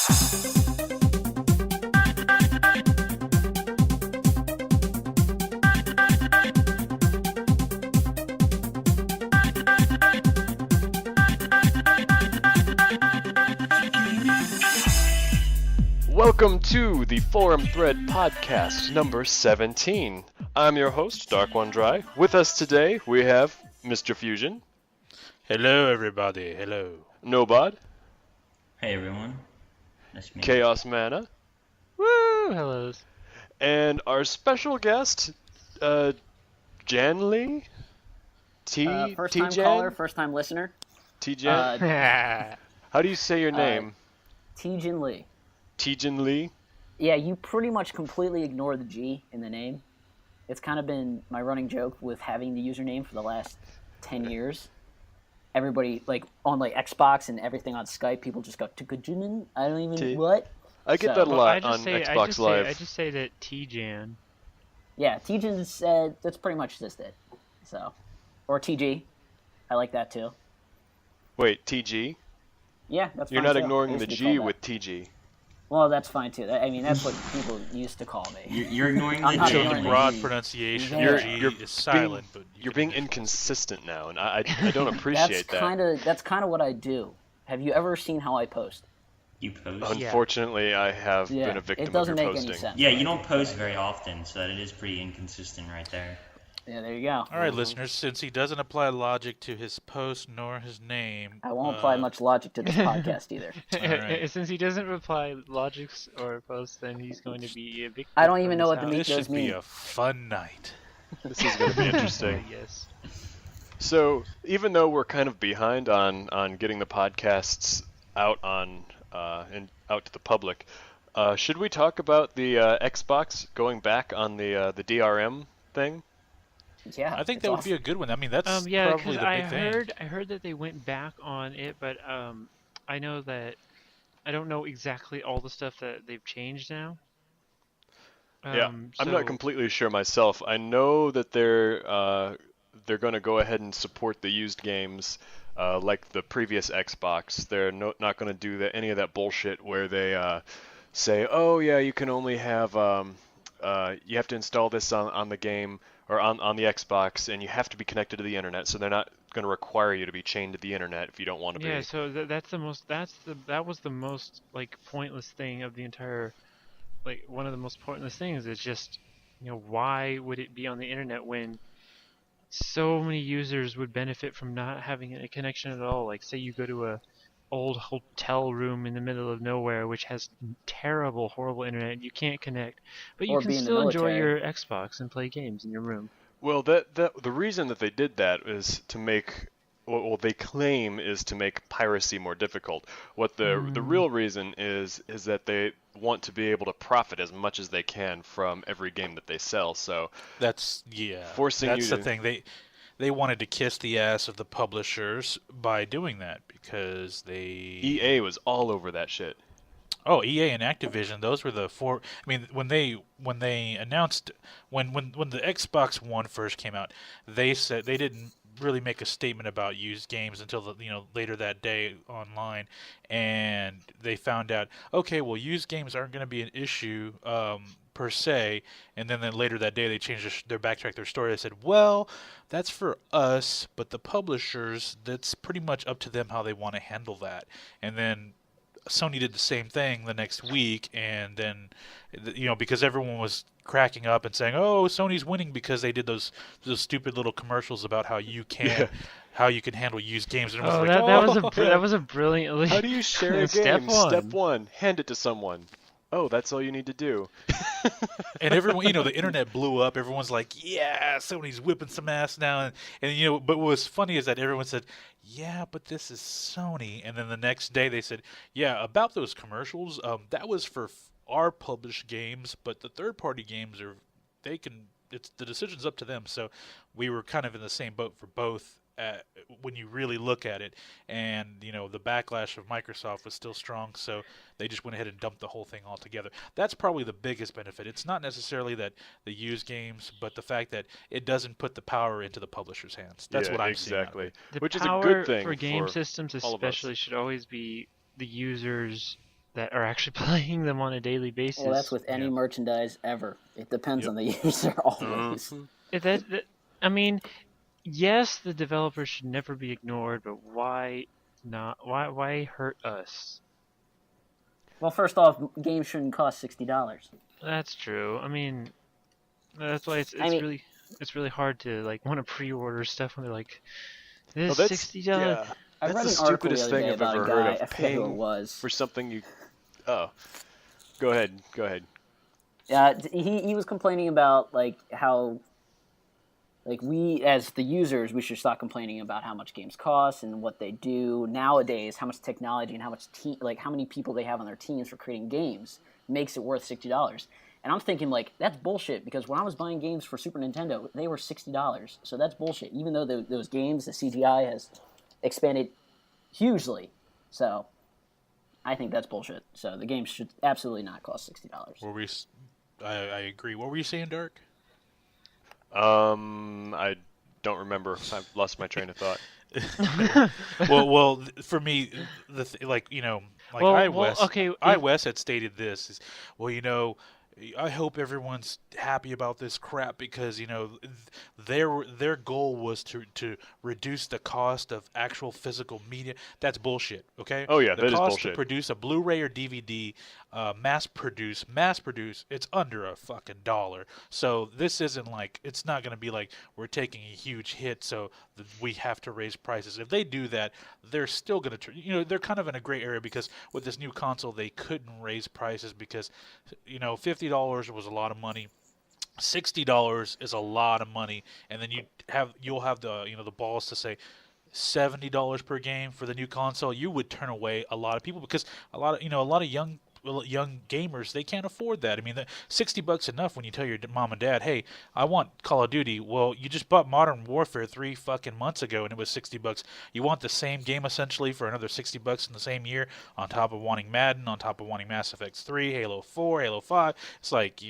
Welcome to the Forum Thread Podcast number 17. I'm your host, Dark One Dry. With us today, we have Mr. Fusion. Hello, everybody. Hello. Nobod. Hey, everyone. Nice to meet you. Chaos Mana. Woo! Hellos. And our special guest, Jan Lee? First time caller, first time listener. T-Jan? How do you say your name? T-Jin Lee. T-Jin Lee? Yeah, you pretty much completely ignore the G in the name. It's kind of been my running joke with having the username for the last 10 years. Everybody, on Xbox and everything on Skype, people just go, T-Jin? I don't even, what? I get that a lot on Xbox Live. I just say that T-Jan. Yeah, T-Jin said, that's pretty much just it. So, or TG. I like that too. Wait, TG? Yeah, that's fine. You're not too. ignoring I the used to be G called with that. TG. Well, that's fine too. I mean, that's what people used to call me. You're ignoring I'm the not G. So ignoring the the broad G. pronunciation Yeah. of G is silent, but You're being inconsistent now, and I don't appreciate that. That's kind of what I do. Have you ever seen how I post? You post? Unfortunately, I have been a victim it doesn't of your make posting. any sense. Yeah, you don't post very often, so that it is pretty inconsistent right there. Yeah, there you go. All right, listeners, since he doesn't apply logic to his post nor his name... I won't apply much logic to this podcast either. Alright. Since he doesn't reply logics or posts, then he's going to be evicted. I don't even know what from the his meat This does should be mean. a fun night. This is going to be house. interesting. Yes. So, even though we're kind of behind on getting the podcasts out and out to the public, should we talk about the Xbox going back on the DRM thing? Yeah, I think it's that would awesome. be a good one. I mean, that's Yeah, probably because the big thing. I heard that they went back on it, but I know that I don't know exactly all the stuff that they've changed now. Yeah, I'm not completely sure myself. I know that they're going to go ahead and support the used games like the previous Xbox. They're not going to do any of that bullshit where they say, oh yeah, you can only have you have to install this on the game or on the Xbox, and you have to be connected to the internet. So they're not going to require you to be chained to the internet if you don't want to Yeah, be. so that was the most pointless thing of the entire one of the most pointless things is just why would it be on the internet when so many users would benefit from not having a connection at all? Like say you go to a old hotel room in the middle of nowhere which has terrible, horrible internet, you can't connect, but you Or can be in the still enjoy military. your Xbox and play games in your room. Well, the reason that they did that is to make what they claim is to make piracy more difficult. What the real reason is that they want to be able to profit as much as they can from every game that they sell. So That's Forcing that's you the to- thing. They wanted to kiss the ass of the publishers by doing that because EA was all over that shit. Oh, EA and Activision, those were the four. I mean, when they announced when the Xbox One first came out, they said they didn't really make a statement about used games until later that day online, and they found out, okay, well, used games aren't going to be an issue per se, and then later that day they changed their backtracked their story. They said, well, that's for us, but the publishers, that's pretty much up to them how they want to handle that. And then Sony did the same thing the next week, and then because everyone was cracking up and saying, "Oh, Sony's winning because they did those stupid little commercials about how you can handle used games." And everyone's That was a brilliantly. How do you share a Step game? one. Step 1, hand it to someone. Oh, that's all you need to do. And everyone, the internet blew up. Everyone's like, "Yeah, Sony's whipping some ass now." And but what was funny is that everyone said, "Yeah, but this is Sony." And then the next day they said, "Yeah, about those commercials, that was for our published games, but the third-party games it's the decision's up to them." So we were kind of in the same boat for both. When you really look at it, and the backlash of Microsoft was still strong, so they just went ahead and dumped the whole thing altogether. That's probably the biggest benefit. It's not necessarily that the used games, but the fact that it doesn't put the power into the publisher's hands. That's what I'm seeing. Exactly. The Which is a power good thing for game for systems all of us. especially should always be the users that are actually playing them on a daily basis. Well, that's with any merchandise ever. It depends on the user always. I mean, yes, the developers should never be ignored, but why not? Why hurt us? Well, first off, games shouldn't cost $60. That's true. I mean, that's why it's really hard to like want to pre-order stuff when they're like, this is $60. Yeah, I read that's an the article the stupidest other thing day I've about ever a heard guy. of. I forget who it Paying was. for something you. Oh, go ahead. He was complaining about like how like we as the users we should stop complaining about how much games cost and what they do nowadays, how much technology and how much how many people they have on their teams for creating games makes it worth $60. And I'm thinking like that's bullshit because when I was buying games for Super Nintendo, they were $60. So that's bullshit. Even though those games, the CGI has expanded hugely. So I think that's bullshit. So the game should absolutely not cost $60. I agree. What were you saying, Dark? I don't remember. I've lost my train of thought. well, for me, iWest had stated this: I hope everyone's happy about this crap because their goal was to reduce the cost of actual physical media. That's bullshit. Okay. Oh yeah, that is bullshit. The cost to produce a Blu-ray or DVD, mass produce, it's under $1. So this isn't like it's not going to be like we're taking a huge hit, so we have to raise prices. If they do that, they're still going to. They're kind of in a gray area because with this new console, they couldn't raise prices because $50 was a lot of money. $60 is a lot of money, and then you'll have the the balls to say $70 per game for the new console. You would turn away a lot of people because a lot of young gamers, they can't afford that. I mean, the $60 enough when you tell your mom and dad, hey, I want Call of Duty. Well, you just bought Modern Warfare 3 fucking months ago and it was $60. You want the same game essentially for another $60 in the same year on top of wanting Madden, on top of wanting Mass Effect 3, Halo 4, Halo 5. It's like,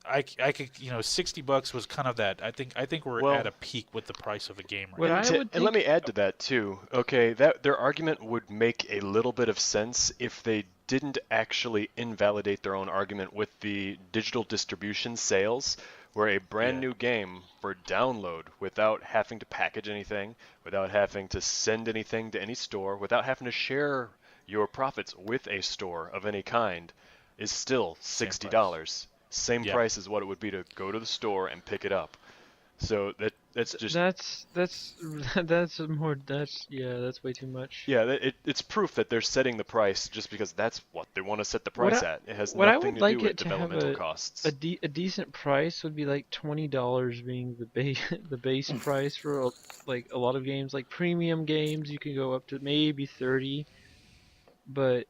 I could, $60 was kind of that. I think we're at a peak with the price of a game right now. And let me add to that too. Okay, that their argument would make a little bit of sense if they didn't actually invalidate their own argument with the digital distribution sales, where a brand new game for download without having to package anything, without having to send anything to any store, without having to share your profits with a store of any kind, is still $60. Same price as what it would be to go to the store and pick it up. So that's just that's way too much. Yeah, it's proof that they're setting the price just because that's what they want to set the price at. It has nothing to do with developmental costs. A decent price would be like $20 being the base price for like a lot of games. Like premium games, you can go up to maybe 30, but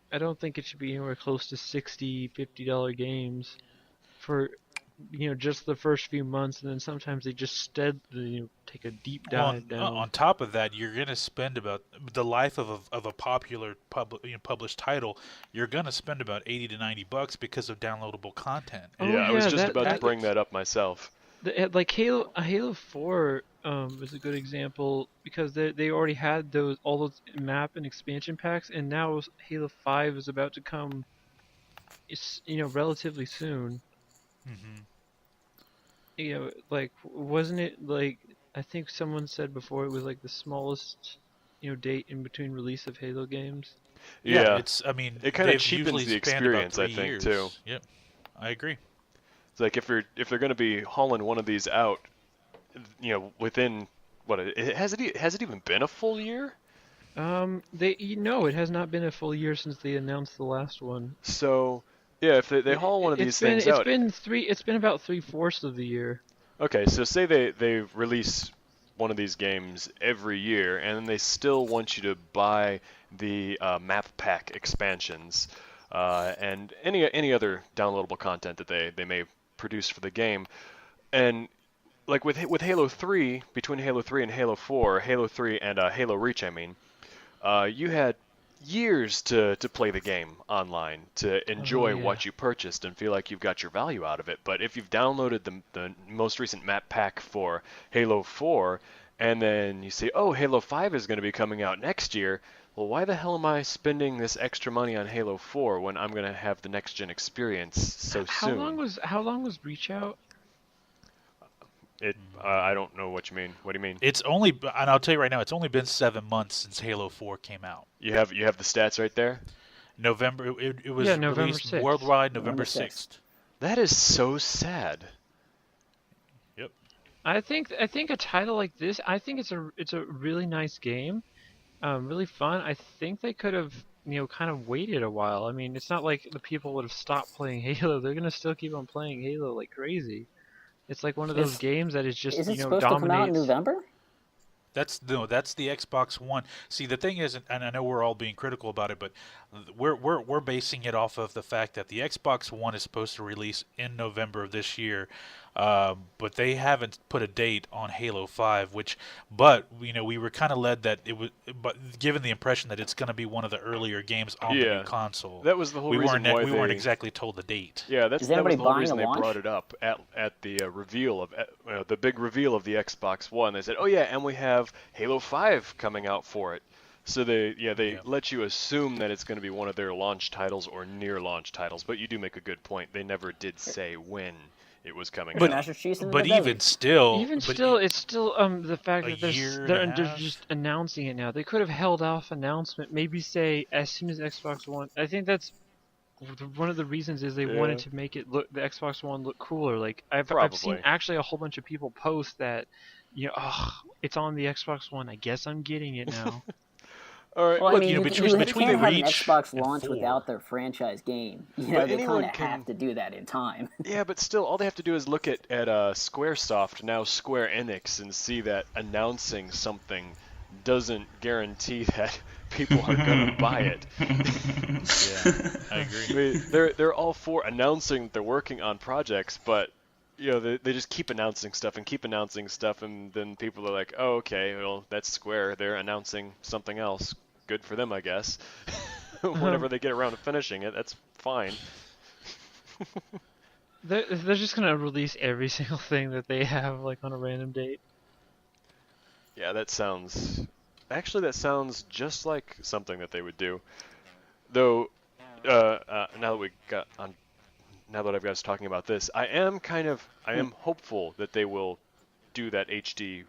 I don't think it should be anywhere close to $60, $50 games for just the first few months, and then sometimes they just take a deep dive down. On top of that, you're gonna spend about the life of a popular published title. You're gonna spend about $80 to $90 because of downloadable content. I was just about to bring that up myself. Like Halo 4 is a good example because they already had all those map and expansion packs, and now Halo 5 is about to come. Relatively soon. Mm-hmm. Like wasn't it like I think someone said before it was like the smallest date in between release of Halo games. Yeah, it kind of cheapens the experience, I think, too. Yep, I agree. It's like if they're going to be hauling one of these out, within has it even been a full year? It has not been a full year since they announced the last one. So. Yeah, if they haul one of these things out... It's been about 3/4 of the year. Okay, so say they release one of these games every year, and then they still want you to buy the map pack expansions and any other downloadable content that they may produce for the game. And like with Halo 3, between Halo 3 and Halo 4, Halo 3 and Halo Reach, you had years to play the game online, to enjoy what you purchased and feel like you've got your value out of it. But if you've downloaded the most recent map pack for Halo 4, and then you say, oh, Halo 5 is going to be coming out next year, well, why the hell am I spending this extra money on Halo 4 when I'm gonna have the next gen experience so How soon? long was Reach out? I don't know what you mean. What do you mean? It's only, and I'll tell you right now, it's only been 7 months since Halo 4 came out. You have the stats right there? November, it was November released 6th. worldwide November November 6th. That is so sad. Yep. I think a title like this, I think it's a really nice game, really fun. I think they could have kind of waited a while. I mean, it's not like the people would have stopped playing Halo. They're gonna still keep on playing Halo like crazy. It's like one of those games that is just Is it supposed to come out in dominates. November? That's the Xbox One. See, the thing is, and I know we're all being critical about it, but we're basing it off of the fact that the Xbox One is supposed to release in November of this year, but they haven't put a date on Halo 5. But we were kind of led that it was, but given the impression that it's going to be one of the earlier games on the new console. That was the whole we reason weren't why we weren't exactly told the date. Yeah, that was the whole reason buying they a launch? brought it up at the reveal of the big reveal of the Xbox One. They said, "Oh yeah, and we have Halo 5 coming out for it." So they let you assume that it's going to be one of their launch titles or near launch titles. But you do make a good point. They never did say when it was coming out. Master Chief's in the But desert. even still, It's still the fact a that year and they're a half? just announcing it now. They could have held off announcement. Maybe say as soon as Xbox One. I think that's one of the reasons is they wanted to make it look the Xbox One look cooler. Like I've seen Probably. actually a whole bunch of people post that, it's on the Xbox One. I guess I'm getting it now. All right, Well, I Look, mean, you between can't the have an Reach Xbox and launch 4. without their franchise game. They anyone kind of can- have to do that in time. yeah, but still, all they have to do is look at SquareSoft, now Square Enix, and see that announcing something doesn't guarantee that people are going to buy it. yeah, I agree. I mean, they're all for announcing that they're working on projects, but they just keep announcing stuff, and then people are like, oh, okay, well, that's Square. They're announcing something else. Good for them, I guess. Whenever they get around to finishing it, that's fine. They're just gonna release every single thing that they have like on a random date. Yeah, that sounds just like something that they would do. Though, now that I've got us talking about this, I am hopeful that they will do that HD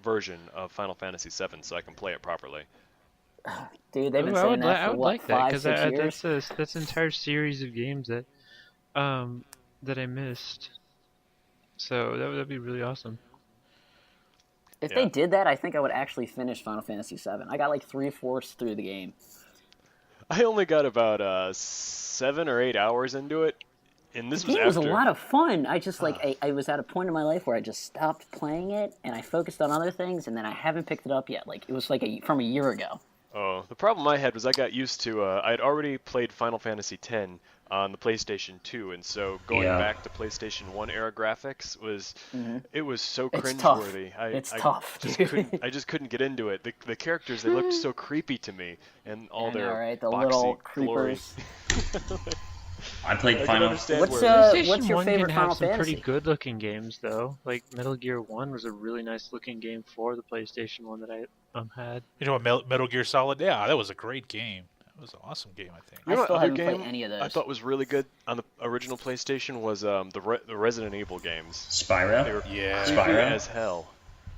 version of Final Fantasy VII so I can play it properly. Dude, they've been I saying would, that I for would what, like that 5, because 6 years? that's an entire series of games that I missed. So that'd be really awesome. If Yeah. they did that, I think I would actually finish Final Fantasy VII. I got like 3/4 through the game. I only got about 7 or 8 hours into it, and this The was game was a after. lot of fun. I just I was at a point in my life where I just stopped playing it and I focused on other things, and then I haven't picked it up yet. Like it was like from a year ago. Oh, the problem I had was I got used to. I'd already played Final Fantasy X on the PlayStation 2, and so going Yeah. back to PlayStation 1 era graphics was so It's tough. cringeworthy. It's tough, Just dude. I just couldn't get into it. The characters, they looked so creepy to me, and all I their know, right? The boxy little glory. creepers. I played I can Final. understand What's, where it is. PlayStation what's your 1 favorite can have Final some Fantasy? pretty good looking games though. Like Metal Gear 1 was a really nice looking game for the PlayStation 1 that I had. You know what, Metal Gear Solid? Yeah, that was a great game. That was an awesome game, I think. You know I still what other haven't played game any of I those. thought was really good on the original PlayStation was the Resident Evil games. They Spyro? were Yeah. creepy Spyro? as hell.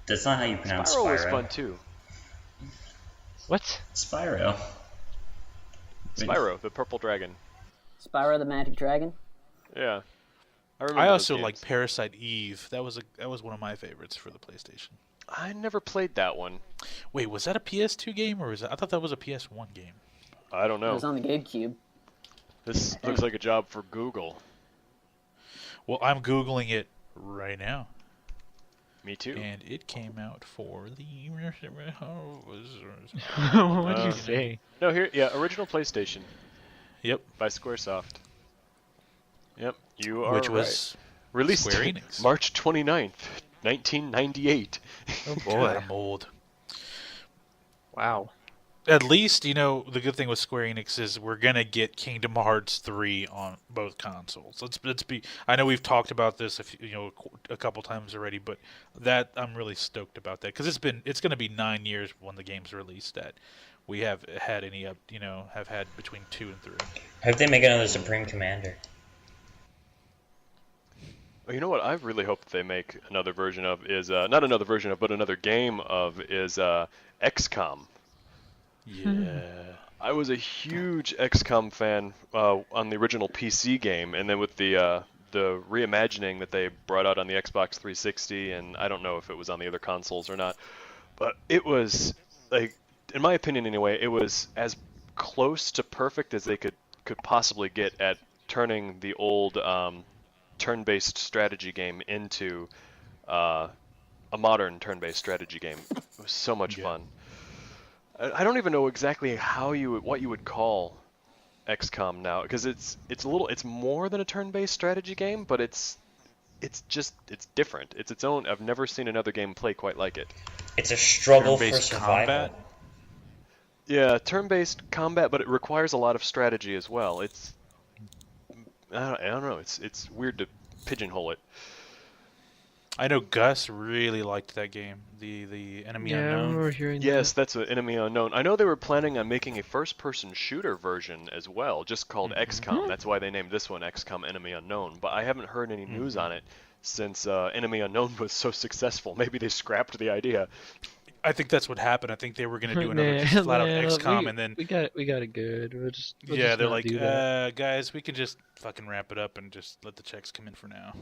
That's not how you pronounce Spyro Spyro. was fun too. What? Spyro. Spyro, the purple dragon. Spyro the Magic Dragon. Yeah. I remember I those also games. like Parasite Eve. That was one of my favorites for the PlayStation. I never played that one. Wait, was that a PS2 game or I thought that was a PS1 game? I don't It know. was on the GameCube. This looks like a job for Google. Well, I'm googling it right now, Me too. and it came out for the. What did you say? No, here, yeah, original PlayStation Yep, by SquareSoft. Yep, you are which right. was Released Square Enix. March 29th, 1998. oh boy, I'm old. Wow. At least, the good thing with Square Enix is we're gonna get Kingdom Hearts 3 on both consoles. Let's be. I know we've talked about this a couple times already, but that I'm really stoked about that because it's gonna be 9 years when the game's released. That we have had any have had between 2 and 3. I hope they make another Supreme Commander. Well, you know what I really hope they make another version of is not another version of, but another game of is XCOM. Yeah. I was a huge XCOM fan on the original PC game, and then with the reimagining that they brought out on the Xbox 360, and I don't know if it was on the other consoles or not, but it was like, in my opinion anyway, it was as close to perfect as they could possibly get at turning the old turn-based strategy game into a modern turn-based strategy game. It was so much fun. I don't even know exactly what you would call XCOM now, because it's more than a turn-based strategy game, but it's different. It's its own. I've never seen another game play quite like it. It's a struggle for Turn-based survival. combat? Yeah, turn-based combat, but it requires a lot of strategy as well. I don't know. It's weird to pigeonhole it. I know Gus really liked that game, the Enemy I Unknown. remember hearing Yes, that's an Enemy Unknown. I know they were planning on making a first-person shooter version as well, just called XCOM. That's why they named this one XCOM Enemy Unknown. But I haven't heard any news on it since Enemy Unknown was so successful. Maybe they scrapped the idea. I think that's what happened. I think they were going to do another just flat-out XCOM, and then we got it good. We'll just they're not like, do that. guys, we can just fucking wrap it up and just let the checks come in for now.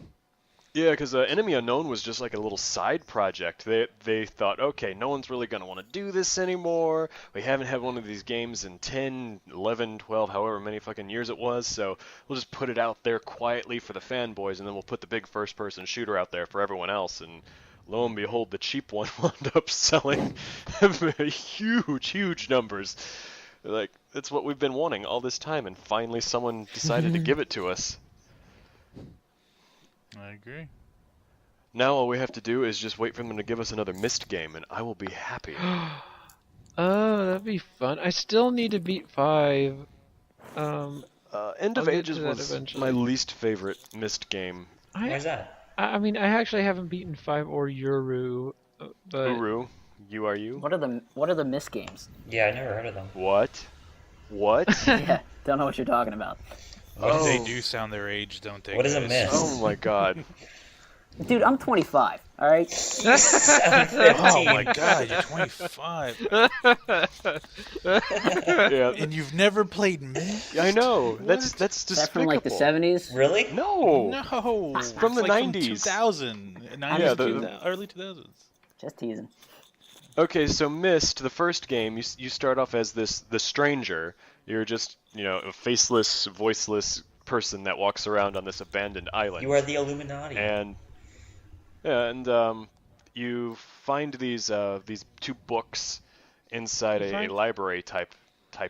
Yeah, because Enemy Unknown was just like a little side project. They thought, okay, no one's really going to want to do this anymore. We haven't had one of these games in 10, 11, 12, however many fucking years it was, so we'll just put it out there quietly for the fanboys, and then we'll put the big first-person shooter out there for everyone else. And lo and behold, the cheap one wound up selling huge numbers. Like, that's what we've been wanting all this time, and finally someone decided to give it to us. I agree. Now all we have to do is just wait for them to give us another Myst game, and I will be happy. Oh, that'd be fun. I still need to beat 5. End of I'll get Ages to that was eventually. my least favorite Myst game. Where's that? I mean, I actually haven't beaten 5 or Yuru, but Uru, you are you? What are the Myst games? Yeah, I never heard of them. What? What? Yeah, don't know what you're talking about. Oh. They do sound their age, don't they? What is a guys? Myst? Oh my god. Dude, I'm 25. All right. 7:15. Oh my god, you're 25. Yeah, And you've never played Myst? I know. That's Is that despicable. from like the 70s? Really? No. No. It's from the like 90s. 2000. 90s Yeah, early 2000s. Just teasing. Okay, so Myst, the first game, you start off as the stranger. You're just, a faceless, voiceless person that walks around on this abandoned island. You are the Illuminati. And you find these two books inside a library type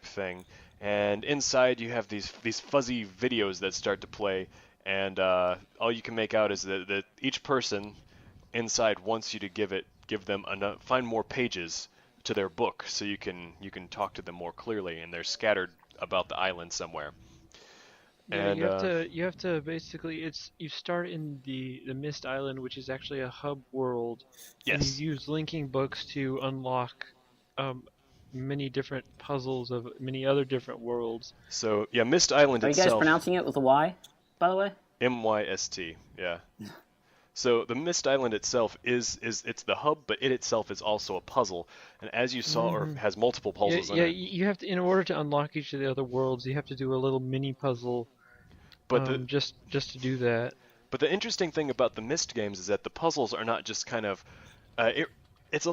thing, and inside you have these fuzzy videos that start to play, and all you can make out is that each person inside wants you to give them find more pages to their book so you can talk to them more clearly, and they're scattered about the island somewhere. yeah, And you have to basically you start in the Mist Island, which is actually a hub world. And yes. you use linking books to unlock many different puzzles of many other different worlds. So yeah, Myst Island Are you guys itself. pronouncing it with a Y, by the way? MYST, yeah. So the Myst Island itself is it's the hub, but it itself is also a puzzle, and as you saw, or has multiple puzzles Yeah, in it. you have to, in order to unlock each of the other worlds, you have to do a little mini puzzle. But just to do that. But the interesting thing about the Myst games is that the puzzles are not just kind of, it's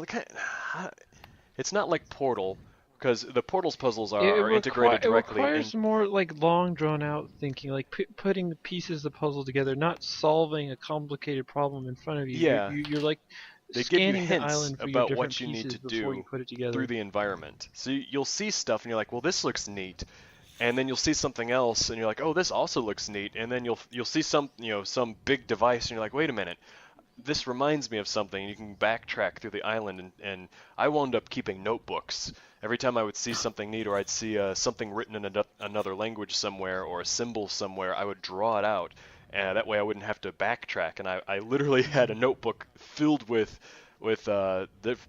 not like Portal, because the Portal's puzzles are integrated directly. It requires more like long drawn out thinking, like putting the pieces of the puzzle together, not solving a complicated problem in front of you. Yeah. You're like They give you scanning the hints island for your about different what you need pieces to before do you put it together. through the environment. So you'll see stuff and you're like, well, this looks neat. And then you'll see something else and you're like, oh, this also looks neat. And then you'll see some big device and you're like, wait a minute. This reminds me of something. You can backtrack through the island, and I wound up keeping notebooks. Every time I would see something neat, or I'd see something written in another language somewhere, or a symbol somewhere, I would draw it out, and that way I wouldn't have to backtrack. And I literally had a notebook filled with with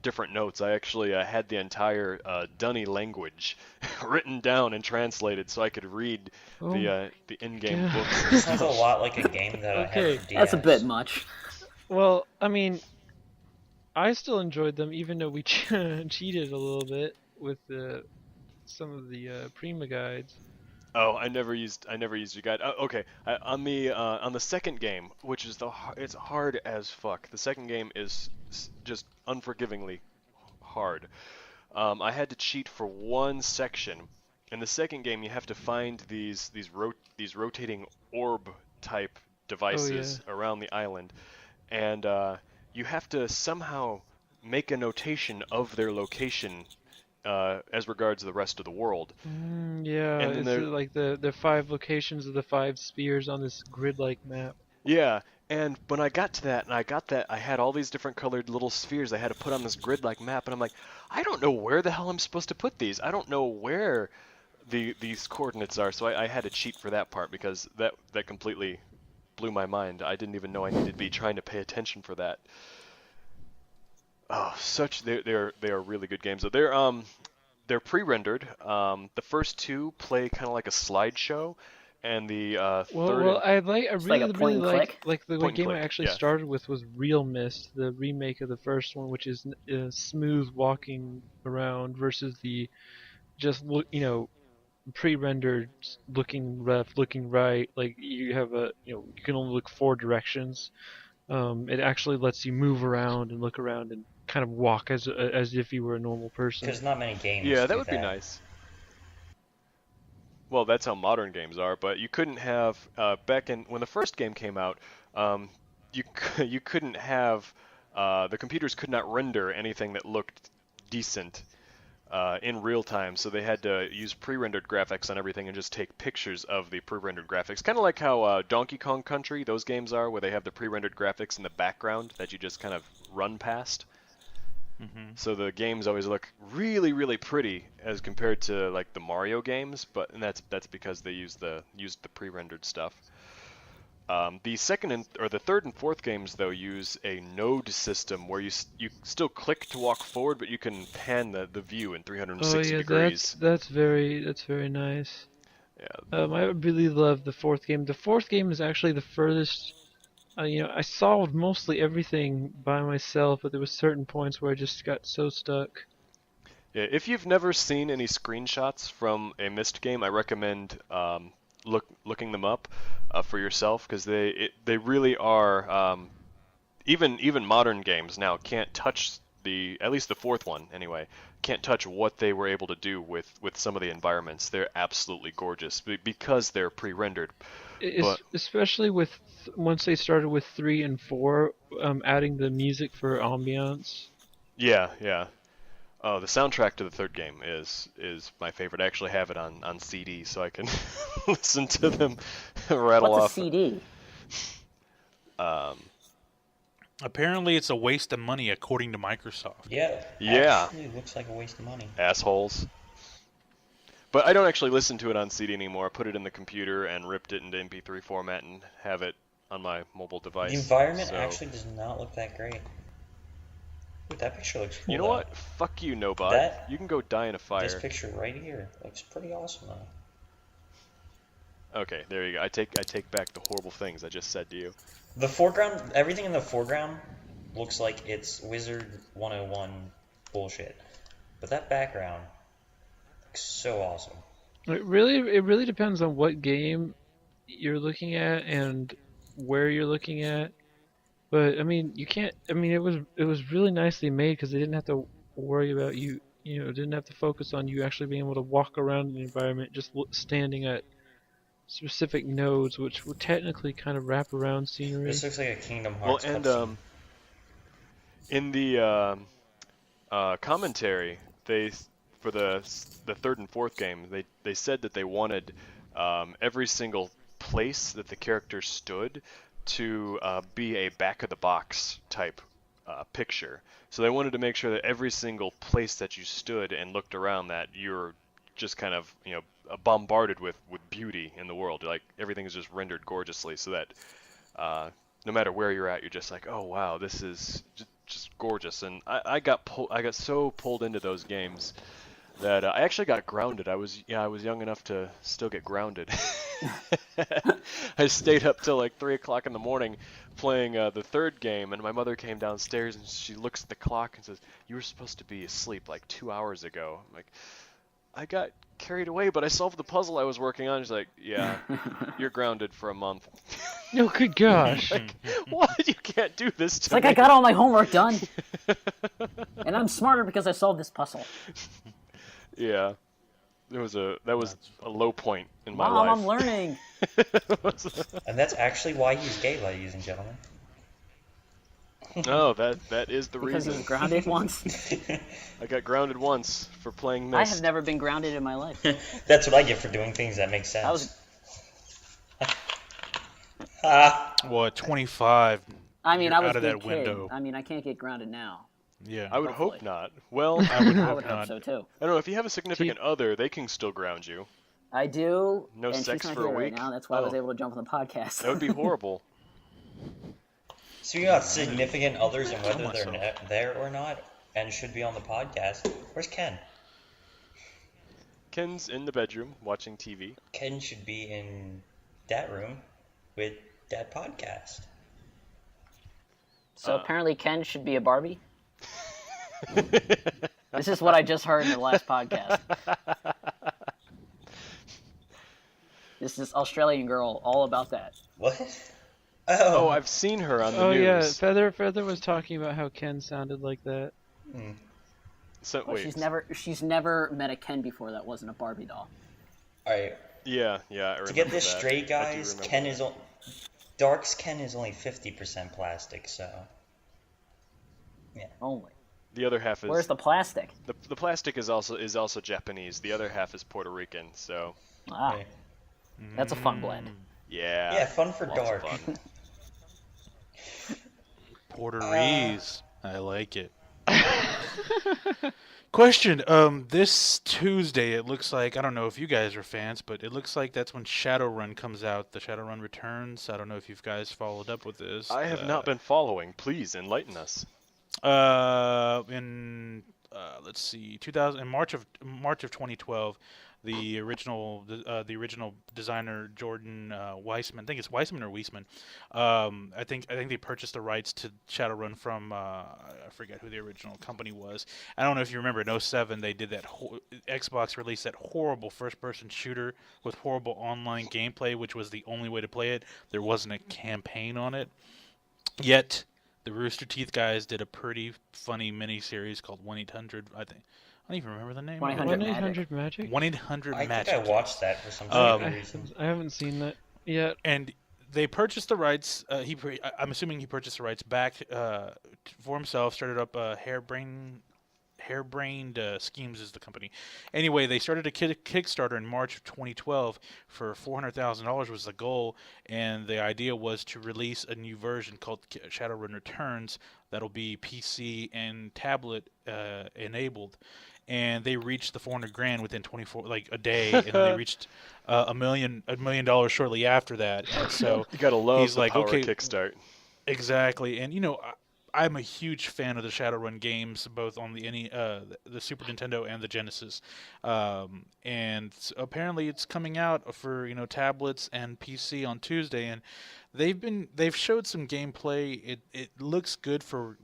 different notes. I actually had the entire Dunny language written down and translated so I could read the in-game God. books. This sounds a lot like a game that I had Okay. for DS. That's a bit much. Well, I mean, I still enjoyed them, even though we cheated a little bit with some of the Prima guides. Oh, I never used your guide. Okay, on the second game, which is it's hard as fuck. The second game is just unforgivingly hard. I had to cheat for one section. In the second game, you have to find these rotating orb type devices around the island, and you have to somehow make a notation of their location as regards the rest of the world. Yeah, And then it's like the 5 locations of the 5 spheres on this grid-like map. Yeah, and when I got to that, I had all these different colored little spheres I had to put on this grid-like map, and I'm like, I don't know where the hell I'm supposed to put these. I don't know where these coordinates are, so I had to cheat for that part because that completely blew my mind. I didn't even know I needed to be trying to pay attention for that. Oh, they are really good games. So they're pre-rendered. The first 2 play kind of like a slideshow, and the third. Well, I like really a point and like the Point and game I click, actually yeah. started with was Real Mist, the remake of the first one, which is smooth walking around versus the just pre-rendered looking left, looking right. Like you have you can only look 4 directions. It actually lets you move around and look around and kind of walk as if you were a normal person. Because not many games. Yeah, that do would be nice. Well, that's how modern games are, but you couldn't have back in when the first game came out. You couldn't have the computers could not render anything that looked decent in real time, so they had to use pre-rendered graphics on everything and just take pictures of the pre-rendered graphics. Kind of like how Donkey Kong Country, those games are, where they have the pre-rendered graphics in the background that you just kind of run past. So the games always look really, really pretty as compared to like the Mario games, and that's because they used the pre-rendered stuff. The third and fourth games though use a node system where you still click to walk forward, but you can pan the view in 360 degrees. That's very nice. Yeah. I really love the fourth game. The fourth game is actually the furthest. I solved mostly everything by myself, but there were certain points where I just got so stuck. Yeah, if you've never seen any screenshots from a Myst game, I recommend looking them up for yourself, because they really are. Even modern games now can't touch at least the fourth one anyway, can't touch what they were able to do with some of the environments. They're absolutely gorgeous because they're pre-rendered. Especially once they started with 3 and 4, adding the music for ambiance. Yeah. Oh, the soundtrack to the third game is my favorite. I actually have it on CD, so I can listen to them rattle off. What's a CD? Apparently, it's a waste of money, according to Microsoft. Yeah. Yeah. Actually, looks like a waste of money. Assholes. But I don't actually listen to it on CD anymore. I put it in the computer and ripped it into MP3 format and have it on my mobile device. The environment actually does not look that great. Ooh, that picture looks cool. You know though. what? Fuck you, Nobot. You can go die in a fire. This picture right here looks pretty awesome though. Okay, there you go. I take back the horrible things I just said to you. The foreground, everything in the foreground looks like it's Wizard 101 bullshit. But that background looks so awesome. It really depends on what game you're looking at and where you're looking at. But I mean, you can't. I mean, it was really nicely made because they didn't have to worry about you. Didn't have to focus on you actually being able to walk around the environment, just standing at specific nodes, which were technically kind of wraparound scenery. This looks like a Kingdom Hearts Well, and cutscene. in the commentary, for the third and fourth game, they said that they wanted every single place that the character stood to be a back-of-the-box type picture. So they wanted to make sure that every single place that you stood and looked around, that you're just kind of bombarded with beauty in the world. Like everything is just rendered gorgeously, so that no matter where you're at, you're just like, oh wow, this is just gorgeous. And I got so pulled into those games that I actually got grounded. I was young enough to still get grounded. I stayed up till like 3 o'clock in the morning playing the third game, and my mother came downstairs and she looks at the clock and says, "You were supposed to be asleep like 2 hours ago." I'm like, "I got carried away, but I solved the puzzle I was working on." She's like, "Yeah, you're grounded for a month." No, good gosh. Like, what? You can't do this to It's like me. I got all my homework done, and I'm smarter because I solved this puzzle. Yeah, that was a low point in my Mom, life. I'm learning. And that's actually why he's gay, ladies and gentlemen. No, that is the Because he reason. was grounded once. I got grounded once for playing I Myst. have never been grounded in my life. That's what I get for doing things that make sense. I was. What, 25? I mean, You're I was out a of good that kid. window. I mean, I can't get grounded now. Yeah. I would hope Hopefully. not. Well, I would I hope would hope not. so too. I don't know, if you have a significant other, they can still ground you. I do. No and sex she's not for a here right week? now. That's why I was Oh. able to jump on the podcast. That would be horrible. So you got significant others and whether they're myself. there or not and should be on the podcast. Where's Ken? Ken's in the bedroom watching TV. Ken should be in that room with that podcast. So apparently, Ken should be a Barbie. This is what I just heard in the last podcast. This is Australian girl, all about that. What? Oh, I've seen her on the Oh yeah, news. Feather was talking about how Ken sounded like that. So, Well, wait. she's never met a Ken before that wasn't a Barbie doll. Alright, Yeah, I remember to get this that. straight, I do guys, remember Ken that. is Dark's Ken is only 50% plastic, so Only. The other half is Where's the plastic? the plastic is also Japanese. The other half is Puerto Rican. So Ah, Right. that's a fun blend. yeah. Yeah, fun for lots of Dark. fun. Puerto Rican. I like it. Question. This Tuesday, it looks like, I don't know if you guys are fans, but it looks like that's when Shadowrun comes out. The Shadowrun Returns. I don't know if you guys followed up with this. I have not been following. Please enlighten us. Let's see, in March of 2012, the original designer Jordan Weissman, I think it's Weissman or Weisman, I think they purchased the rights to Shadowrun from I forget who the original company was. I don't know if you remember in 07 they did that Xbox released that horrible first-person shooter with horrible online gameplay, which was the only way to play it. There wasn't a campaign on it. Yet the Rooster Teeth guys did a pretty funny mini-series called 1-800, I think. I don't even remember the name. 1-800 1-800 Magic? 1-800 I Magic. think I watched that for some Um, reason. I haven't seen that yet. And they purchased the rights. I'm assuming he purchased the rights back for himself. Started up Harebrained Schemes is the company. Anyway, they started a Kickstarter in March of 2012 for $400,000 was the goal, and the idea was to release a new version called Shadowrun Returns that'll be PC and tablet enabled. And they reached the $400,000 within 24, like a day, and they reached $1 million shortly after that. And so You gotta love he's the like, power okay, kickstart. exactly. And I'm a huge fan of the Shadowrun games, both on the the Super Nintendo and the Genesis. And apparently, it's coming out for tablets and PC on Tuesday, and they've showed some gameplay. It looks good for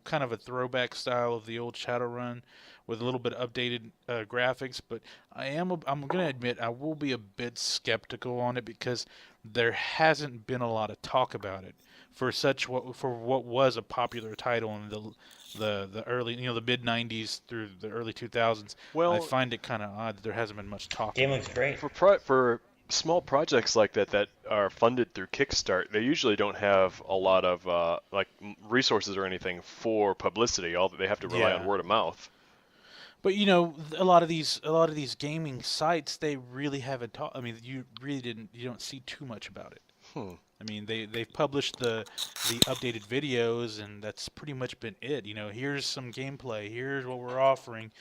kind of a throwback style of the old Shadowrun, with a little bit of updated graphics. But I'm gonna admit I will be a bit skeptical on it because there hasn't been a lot of talk about it for what was a popular title in the early the mid 90s through the early 2000s. Well, I find it kind of odd that there hasn't been much talk. Game about looks it. great. for small projects like that are funded through Kickstart, they usually don't have a lot of resources or anything for publicity. All that they have to rely on Yeah. word of mouth. But a lot of these gaming sites, they really haven't talked. I mean, you don't see too much about it. I mean, they've published the updated videos, and that's pretty much been it. Here's some gameplay, here's what we're offering,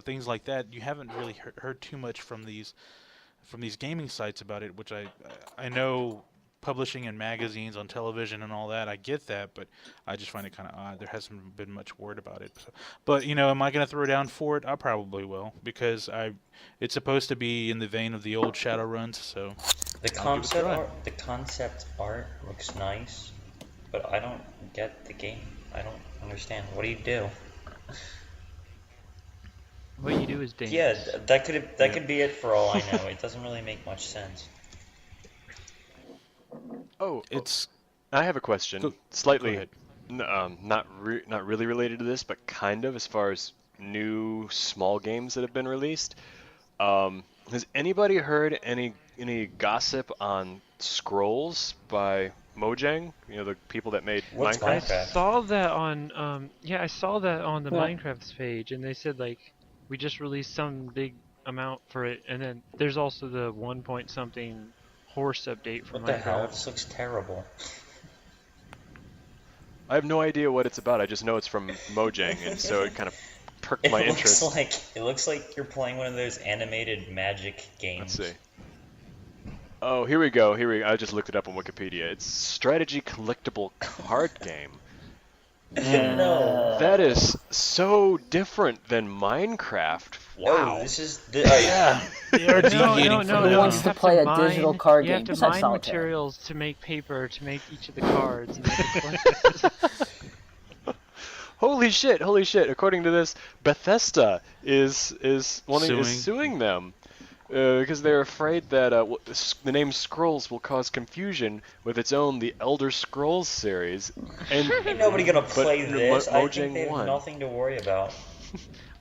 things like that. You haven't really heard too much from these gaming sites about it, which I know publishing in magazines, on television, and all that. I get that, but I just find it kind of odd. There hasn't been much word about it. So, but am I going to throw down for it? I probably will, because it's supposed to be in the vein of the old Shadowruns. So the concept art looks nice, but I don't get the game. I don't understand. What do you do? What you do is dangerous. Yeah, that could be it for all I know. It doesn't really make much sense. I have a question. Go Slightly, ahead. not really related to this, but kind of as far as new small games that have been released. Has anybody heard any gossip on Scrolls by Mojang? The people that made What's Minecraft. I saw that on I saw that on the Minecraft's page, and they said like we just released some big amount for it, and then there's also the 1 point something horse update for What the Minecraft. hell? This looks terrible. I have no idea what it's about. I just know it's from Mojang, and so it kind of perked my interest. It looks like you're playing one of those animated Magic games. Let's see. Oh, here we go. I just looked it up on Wikipedia. It's strategy collectible card game. No. That is so different than Minecraft. Wow. Oh, this is Yeah, they are deviating no, from no, the Who no. wants You to have play to a mine- digital card you game have to besides mine Solitaire? materials to make paper to make each of the cards. And you have to collect Holy shit! According to this, Bethesda is suing them because they're afraid that the name Scrolls will cause confusion with its own The Elder Scrolls series. And Ain't nobody gonna play this. I Mojang think they have won. nothing to worry about.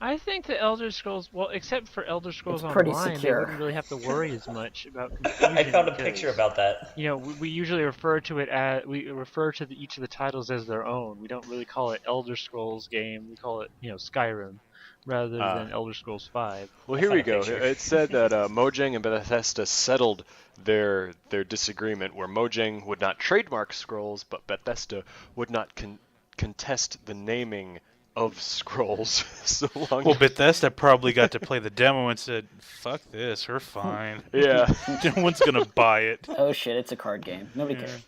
I think the Elder Scrolls, well, except for Elder Scrolls It's pretty Online, secure. they wouldn't really have to worry as much about confusion. I found a because, picture about that. We usually refer to it as each of the titles as their own. We don't really call it Elder Scrolls game. We call it Skyrim, rather than Elder Scrolls 5. Well, here we found a go. picture. It said that Mojang and Bethesda settled their disagreement, where Mojang would not trademark Scrolls, but Bethesda would not contest the naming of Scrolls. So long. Well, Bethesda probably got to play the demo and said, "Fuck this, we're fine." Yeah. No one's gonna buy it. Oh shit, it's a card game. Nobody cares.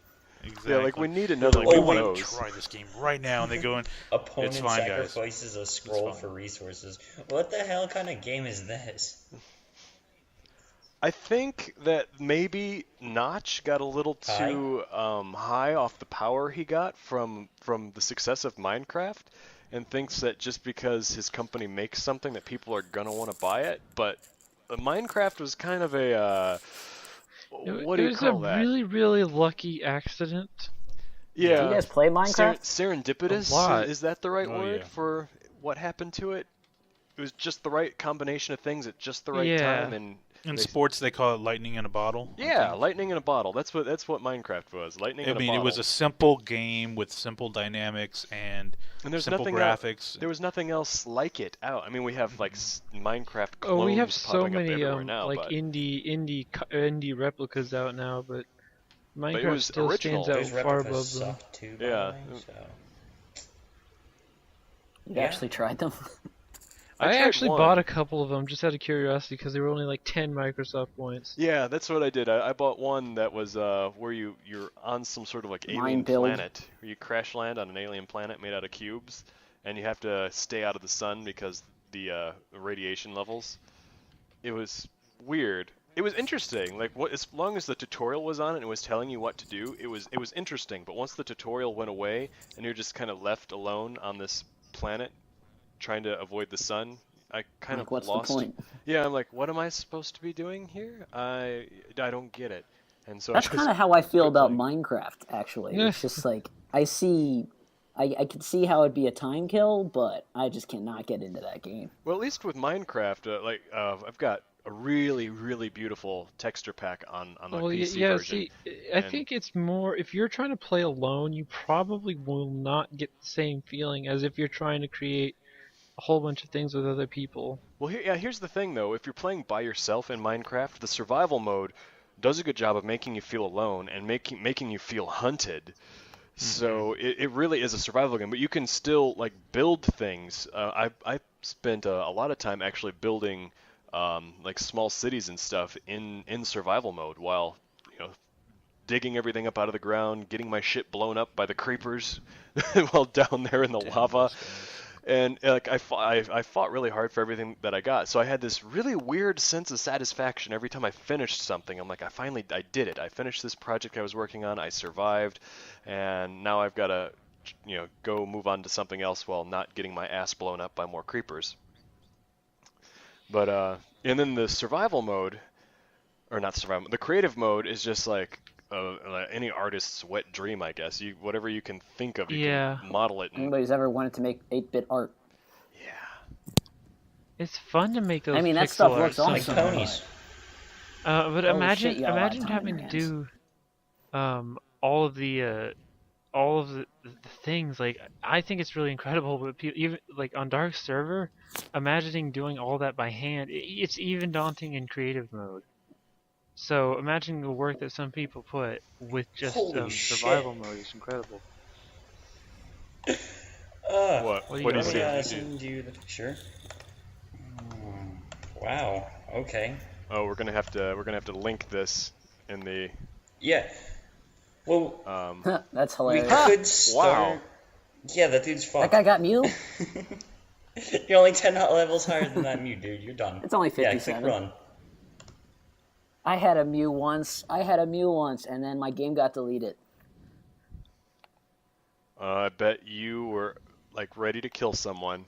Exactly. Yeah, like we need another Like, one we of want those. to try this game right now, and they go in. Opponent It's fine, guys. sacrifices a scroll fine. for resources. What the hell kind of game is this? I think that maybe Notch got a little too high off the power he got from the success of Minecraft, and thinks that just because his company makes something that people are gonna want to buy it. But Minecraft was kind of a what do you call It was a that? really, really lucky accident. Yeah. Do you guys play Minecraft? Serendipitous? A lot. Is that the right Oh, word yeah. for what happened to it? It was just the right combination of things at just the right Yeah. time, and In they- sports, they call it lightning in a bottle. I yeah, think. lightning in a bottle. That's what Minecraft was. Lightning I in a mean, bottle. it was a simple game with simple dynamics and there's simple nothing graphics. There was nothing else like it out. I mean, we have like Minecraft clones Oh, we have so popping up many everywhere now, like but indie replicas out now, but it Minecraft was still original. stands out Those far replicas above them. suck too, by Yeah. the way, so. You Yeah. actually tried them? I I tried actually one. bought a couple of them just out of curiosity because they were only like 10 Microsoft points. Yeah, that's what I did. I bought one that was where you're on some sort of like alien Mine build. planet, where you crash land on an alien planet made out of cubes, and you have to stay out of the sun because the radiation levels. It was weird. It was interesting. Like as long as the tutorial was on and it was telling you what to do, it was interesting. But once the tutorial went away and you're just kind of left alone on this planet, trying to avoid the sun, I kind Like, of what's lost. the point? Yeah, I'm like, what am I supposed to be doing here? I don't get it. And so That's I just kind of how I feel quit about playing. Minecraft, actually. Yeah. It's just like, I can see how it'd be a time kill, but I just cannot get into that game. Well, at least with Minecraft, I've got a really, really beautiful texture pack on the Well, PC yeah, version. see, I and- think it's more, if you're trying to play alone, you probably will not get the same feeling as if you're trying to create a whole bunch of things with other people. Well, here's the thing, though. If you're playing by yourself in Minecraft, the survival mode does a good job of making you feel alone and making you feel hunted. So it really is a survival game, but you can still like build things. I spent a lot of time actually building like small cities and stuff in survival mode while digging everything up out of the ground, getting my shit blown up by the creepers while down there in the lava. And like I fought really hard for everything that I got. So I had this really weird sense of satisfaction every time I finished something. I'm like, I did it. I finished this project I was working on. I survived, and now I've got to, go move on to something else while not getting my ass blown up by more creepers. But and then the survival mode, or not survival, the creative mode is just like any artist's wet dream, I guess. Whatever you can think of, you can model it. Anybody's ever wanted to make 8-bit art? Yeah. It's fun to make those. I mean, that pixel stuff art looks Like awesome. ponies. But Holy imagine shit, you got a lot of time having on to your do all of the things. Like, I think it's really incredible, but even like on Dark Server, imagining doing all that by hand, it's even daunting in creative mode. So imagine the work that some people put with just Holy survival shit. mode is incredible. What do do you you got? see? Let me send you the picture. Wow. Okay. Oh, we're gonna have to link this in the. Yeah. Well, That's we hilarious. could start. Wow. Yeah, that dude's That fucked. guy got Mew? You're only 10 levels higher than that Mew, dude. You're done. It's only Yeah, 57. click run. I had a Mew once, and then my game got deleted. I bet you were like ready to kill someone.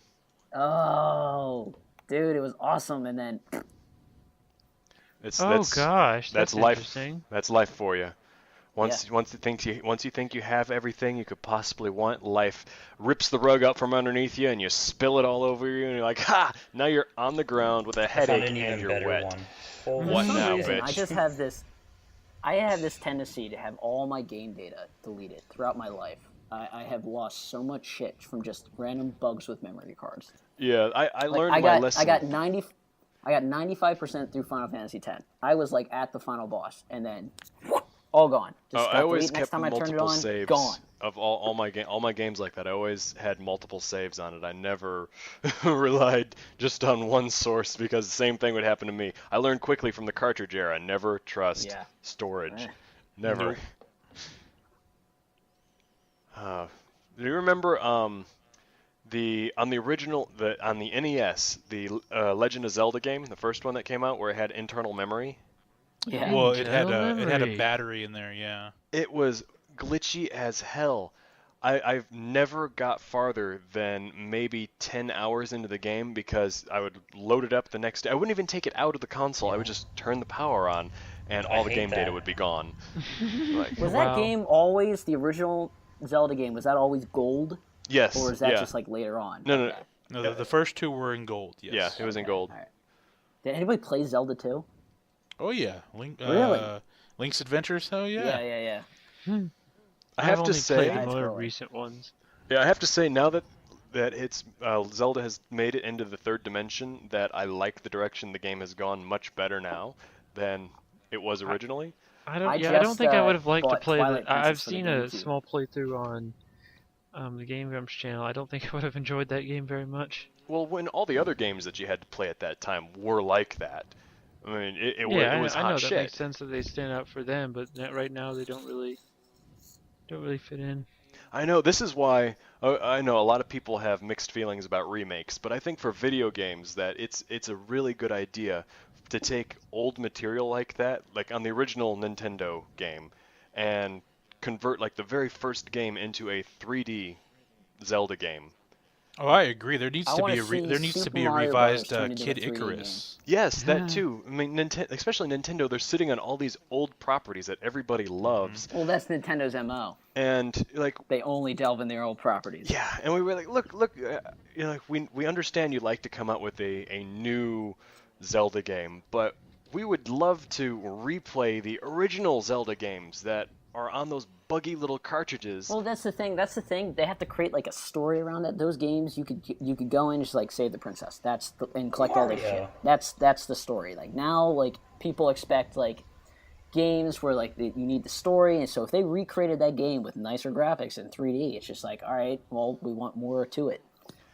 Oh, dude, it was awesome, and then Gosh, that's that's life. interesting. That's life for you. Once you think you have everything you could possibly want, life rips the rug out from underneath you and you spill it all over you, and you're like, ha! Now you're on the ground with a I found headache an and even you're better wet. one. Holy What for some now, reason, bitch? I just have this. I have this tendency to have all my game data deleted throughout my life. I have lost so much shit from just random bugs with memory cards. Yeah, I Like, learned my lesson. I got 95% through Final Fantasy X. I was like at the final boss, and then all gone. Just I got always deleted. Next kept time I turned it multiple on, saves gone. of all my games like that. I always had multiple saves on it. I never relied just on one source because the same thing would happen to me. I learned quickly from the cartridge era. Never trust storage. Never. Nope. Do you remember on the NES, the Legend of Zelda game, the first one that came out, where it had internal memory? Yeah. Well, it had a Memory. battery in there, yeah. It was glitchy as hell. I've never got farther than maybe 10 hours into the game because I would load it up the next day. I wouldn't even take it out of the console. I would just turn the power on, and all the hate game that. data would be gone. Like, Was Wow. that game always the original Zelda game? Was that always gold, yes. or is that yeah. just like later on? No. Okay. No, the first two were in gold, yes. Yeah, it was in gold. All right. Did anybody play Zelda 2? Oh, yeah. Really? Link's Adventures, oh, yeah. Yeah. I have I've to only say, played the That's more cool. recent ones. yeah, I have to say now that it's Zelda has made it into the third dimension, that I like the direction the game has gone much better now than it was originally. I don't just, think I would have liked to bought play Twilight that. I've Princess for the seen a GameCube. small playthrough on the Game Grumps channel. I don't think I would have enjoyed that game very much. Well, when all the other games that you had to play at that time were like that, I mean, it was I hot know that shit. makes sense that they stand out for them, but right now they don't really fit in. I know, this is why I know a lot of people have mixed feelings about remakes, but I think for video games that it's a really good idea to take old material like that, like on the original Nintendo game, and convert like the very first game into a 3D Zelda game. Oh, I agree. There needs I to wanna be see a Super Mario Bros. revised turned into Kid a 3D Icarus. Yes, that too. I mean, especially Nintendo, they're sitting on all these old properties that everybody loves, Well, that's Nintendo's MO. and like, They only delve in their old properties. yeah, and we were like, look, like we understand you'd like to come out with a new Zelda game, but we would love to replay the original Zelda games that are on those buggy little cartridges. Well, that's the thing. They have to create like a story around it. Those games, you could go in and just like save the princess. And collect all this Mario. shit. That's the story. Like now, like people expect like games where like you need the story, and so if they recreated that game with nicer graphics in 3D, it's just like, all right, well, we want more to it.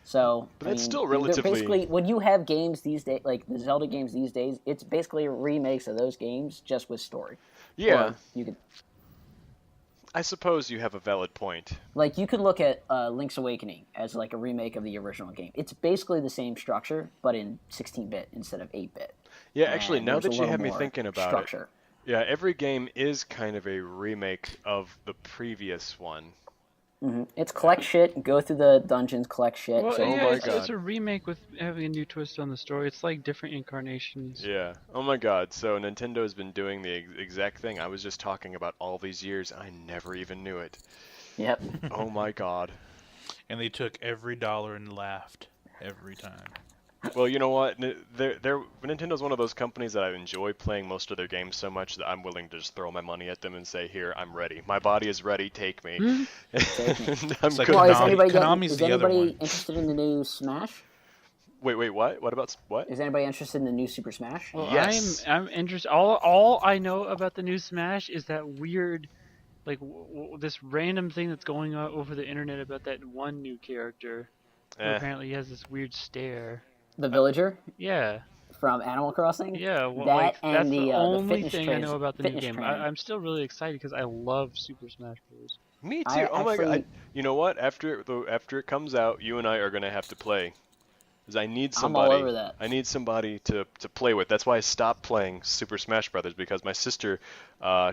So, But that's still they're relatively- basically when you have games these days, like the Zelda games these days, it's basically remakes of those games just with story. Yeah. Or you could. I suppose you have a valid point. Like, you could look at Link's Awakening as like a remake of the original game. It's basically the same structure, but in 16-bit instead of 8-bit. Yeah, actually, And now there's a that you little have me more thinking about structure. it, yeah, every game is kind of a remake of the previous one. It's collect shit, go through the dungeons, collect shit. Well, so Oh yeah, my it's God. a remake with having a new twist on the story. It's like different incarnations. Yeah. Oh my God. So Nintendo's been doing the exact thing I was just talking about all these years. I never even knew it. Yep. Oh my God. And they took every dollar and laughed every time. Well, you know what? Nintendo's one of those companies that I enjoy playing most of their games so much that I'm willing to just throw my money at them and say, "Here, I'm ready. My body is ready. Take me." And I'm like good. Well, is Konami- anybody, Konami's is the other anybody one. interested in the new Smash? Wait, what? What about what? Is anybody interested in the new Super Smash? Well, Yes. I'm interested. All I know about the new Smash is that weird, like this random thing that's going on over the internet about that one new character. Who Eh. apparently he has this weird stare. The villager Yeah, from Animal Crossing? yeah. Well, That like and that's the the only fitness thing I know about the new fitness game. training. I'm still really excited because I love Super Smash Bros. Me too. I Oh my God. actually- You know what? After it comes out, you and I are gonna have to play. Because I need I'm all somebody. over that. I need somebody to play with. That's why I stopped playing Super Smash Brothers, because my sister,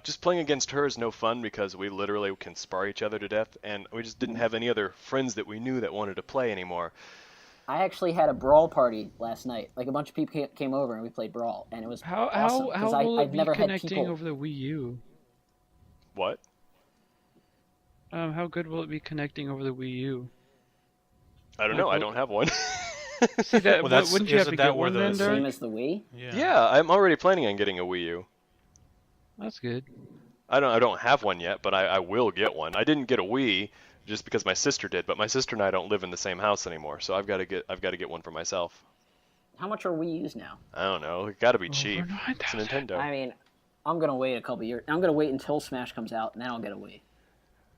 just playing against her is no fun because we literally can spar each other to death, and we just didn't have any other friends that we knew that wanted to play anymore. I actually had a Brawl party last night. Like, a bunch of people came over and we played Brawl, and it was How awesome. 'cause will I've it be never had connecting people. over the Wii U? What? How good will it be connecting over the Wii U? I don't Like, know. I what- don't have one. See that? Well, that's- wouldn't you have isn't to that get where one the then, same Dirk? Same as the Wii. Yeah, I'm already planning on getting a Wii U. That's good. I don't have one yet, but I will get one. I didn't get a Wii just because my sister did, but my sister and I don't live in the same house anymore, so I've got to get one for myself. How much are Wii U's now? I don't know. It got to be cheap. Over It's 9,000. Nintendo. I mean, I'm gonna wait a couple years. I'm gonna wait until Smash comes out, and then I'll get a Wii.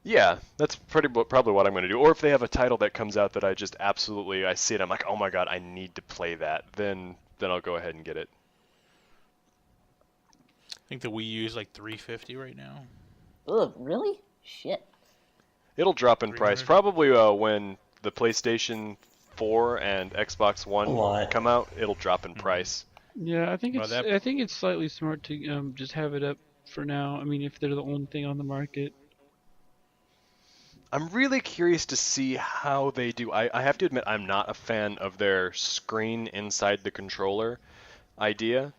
Yeah, that's probably what I'm going to do. Or if they have a title that comes out that I just absolutely, I see it, I'm like, oh my God, I need to play that. Then I'll go ahead and get it. I think the Wii U is like $350 right now. Ugh, really? Shit. It'll drop in price 300? probably when the PlayStation 4 and Xbox One A lot. come out. It'll drop in price. Yeah, I think Well, it's that- I think it's slightly smart to just have it up for now. I mean, if they're the only thing on the market. I'm really curious to see how they do. I have to admit, I'm not a fan of their screen inside the controller idea.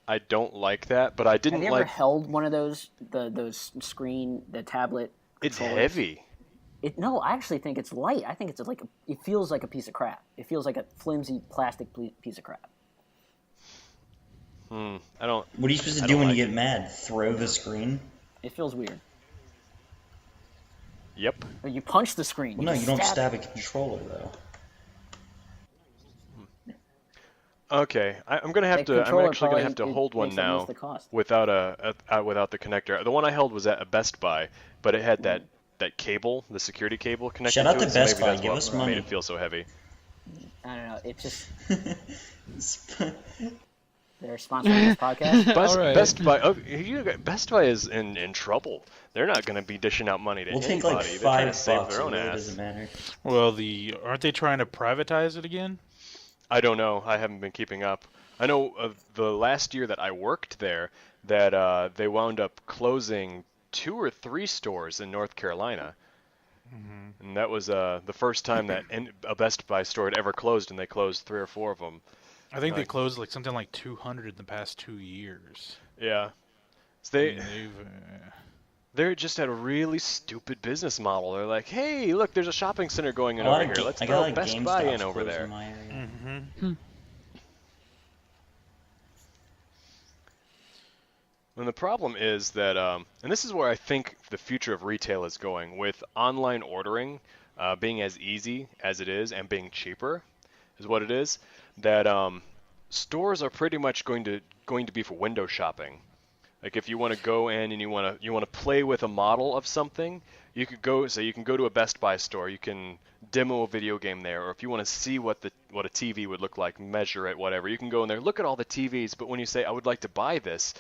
I don't like that, but I Have didn't you ever like. held one of those the tablet? It's controllers? heavy. No, I actually think it's light. I think it's like it feels like a piece of crap. It feels like a flimsy plastic piece of crap. I don't. What are you supposed to I do don't when like you it. get mad? Throw the screen? It feels weird. Yep. Or you punch the screen. Well, no, just you don't stab it. a controller though. Okay, I'm gonna have The to. I'm controller actually gonna have to probably hold one makes up most now of the cost. without without the connector. The one I held was at a Best Buy, but it had that cable, the security cable connected Shout out to to it. So Best maybe Buy, that's give what us made money. it feel so heavy. I don't know. It just they're sponsoring this podcast. Alright. Best Buy. Oh, Best Buy is in trouble. They're not gonna be dishing out money to We'll take anybody. like They're trying to $5. save their It own really ass. doesn't matter. Well, aren't they trying to privatize it again? I don't know. I haven't been keeping up. I know the last year that I worked there, that they wound up closing 2 or 3 stores in North Carolina. And that was the first time that a Best Buy store had ever closed, and they closed 3 or 4 of them. I think they Like- closed like something like 200 in the past 2 years. Yeah. So I mean, they've, they're just at a really stupid business model. They're like, hey, look, there's a shopping center going in A lot over of here. Let's I got throw like Best Buy in GameStop's over closed there. in my area. And the problem is that, and this is where I think the future of retail is going, with online ordering being as easy as it is and being cheaper, is what it is. That stores are pretty much going to be for window shopping. Like if you want to go in and you want to play with a model of something, you could go to a Best Buy store. You can demo a video game there, or if you want to see what a TV would look like, measure it, whatever. You can go in there, look at all the TVs. But when you say I would like to buy this,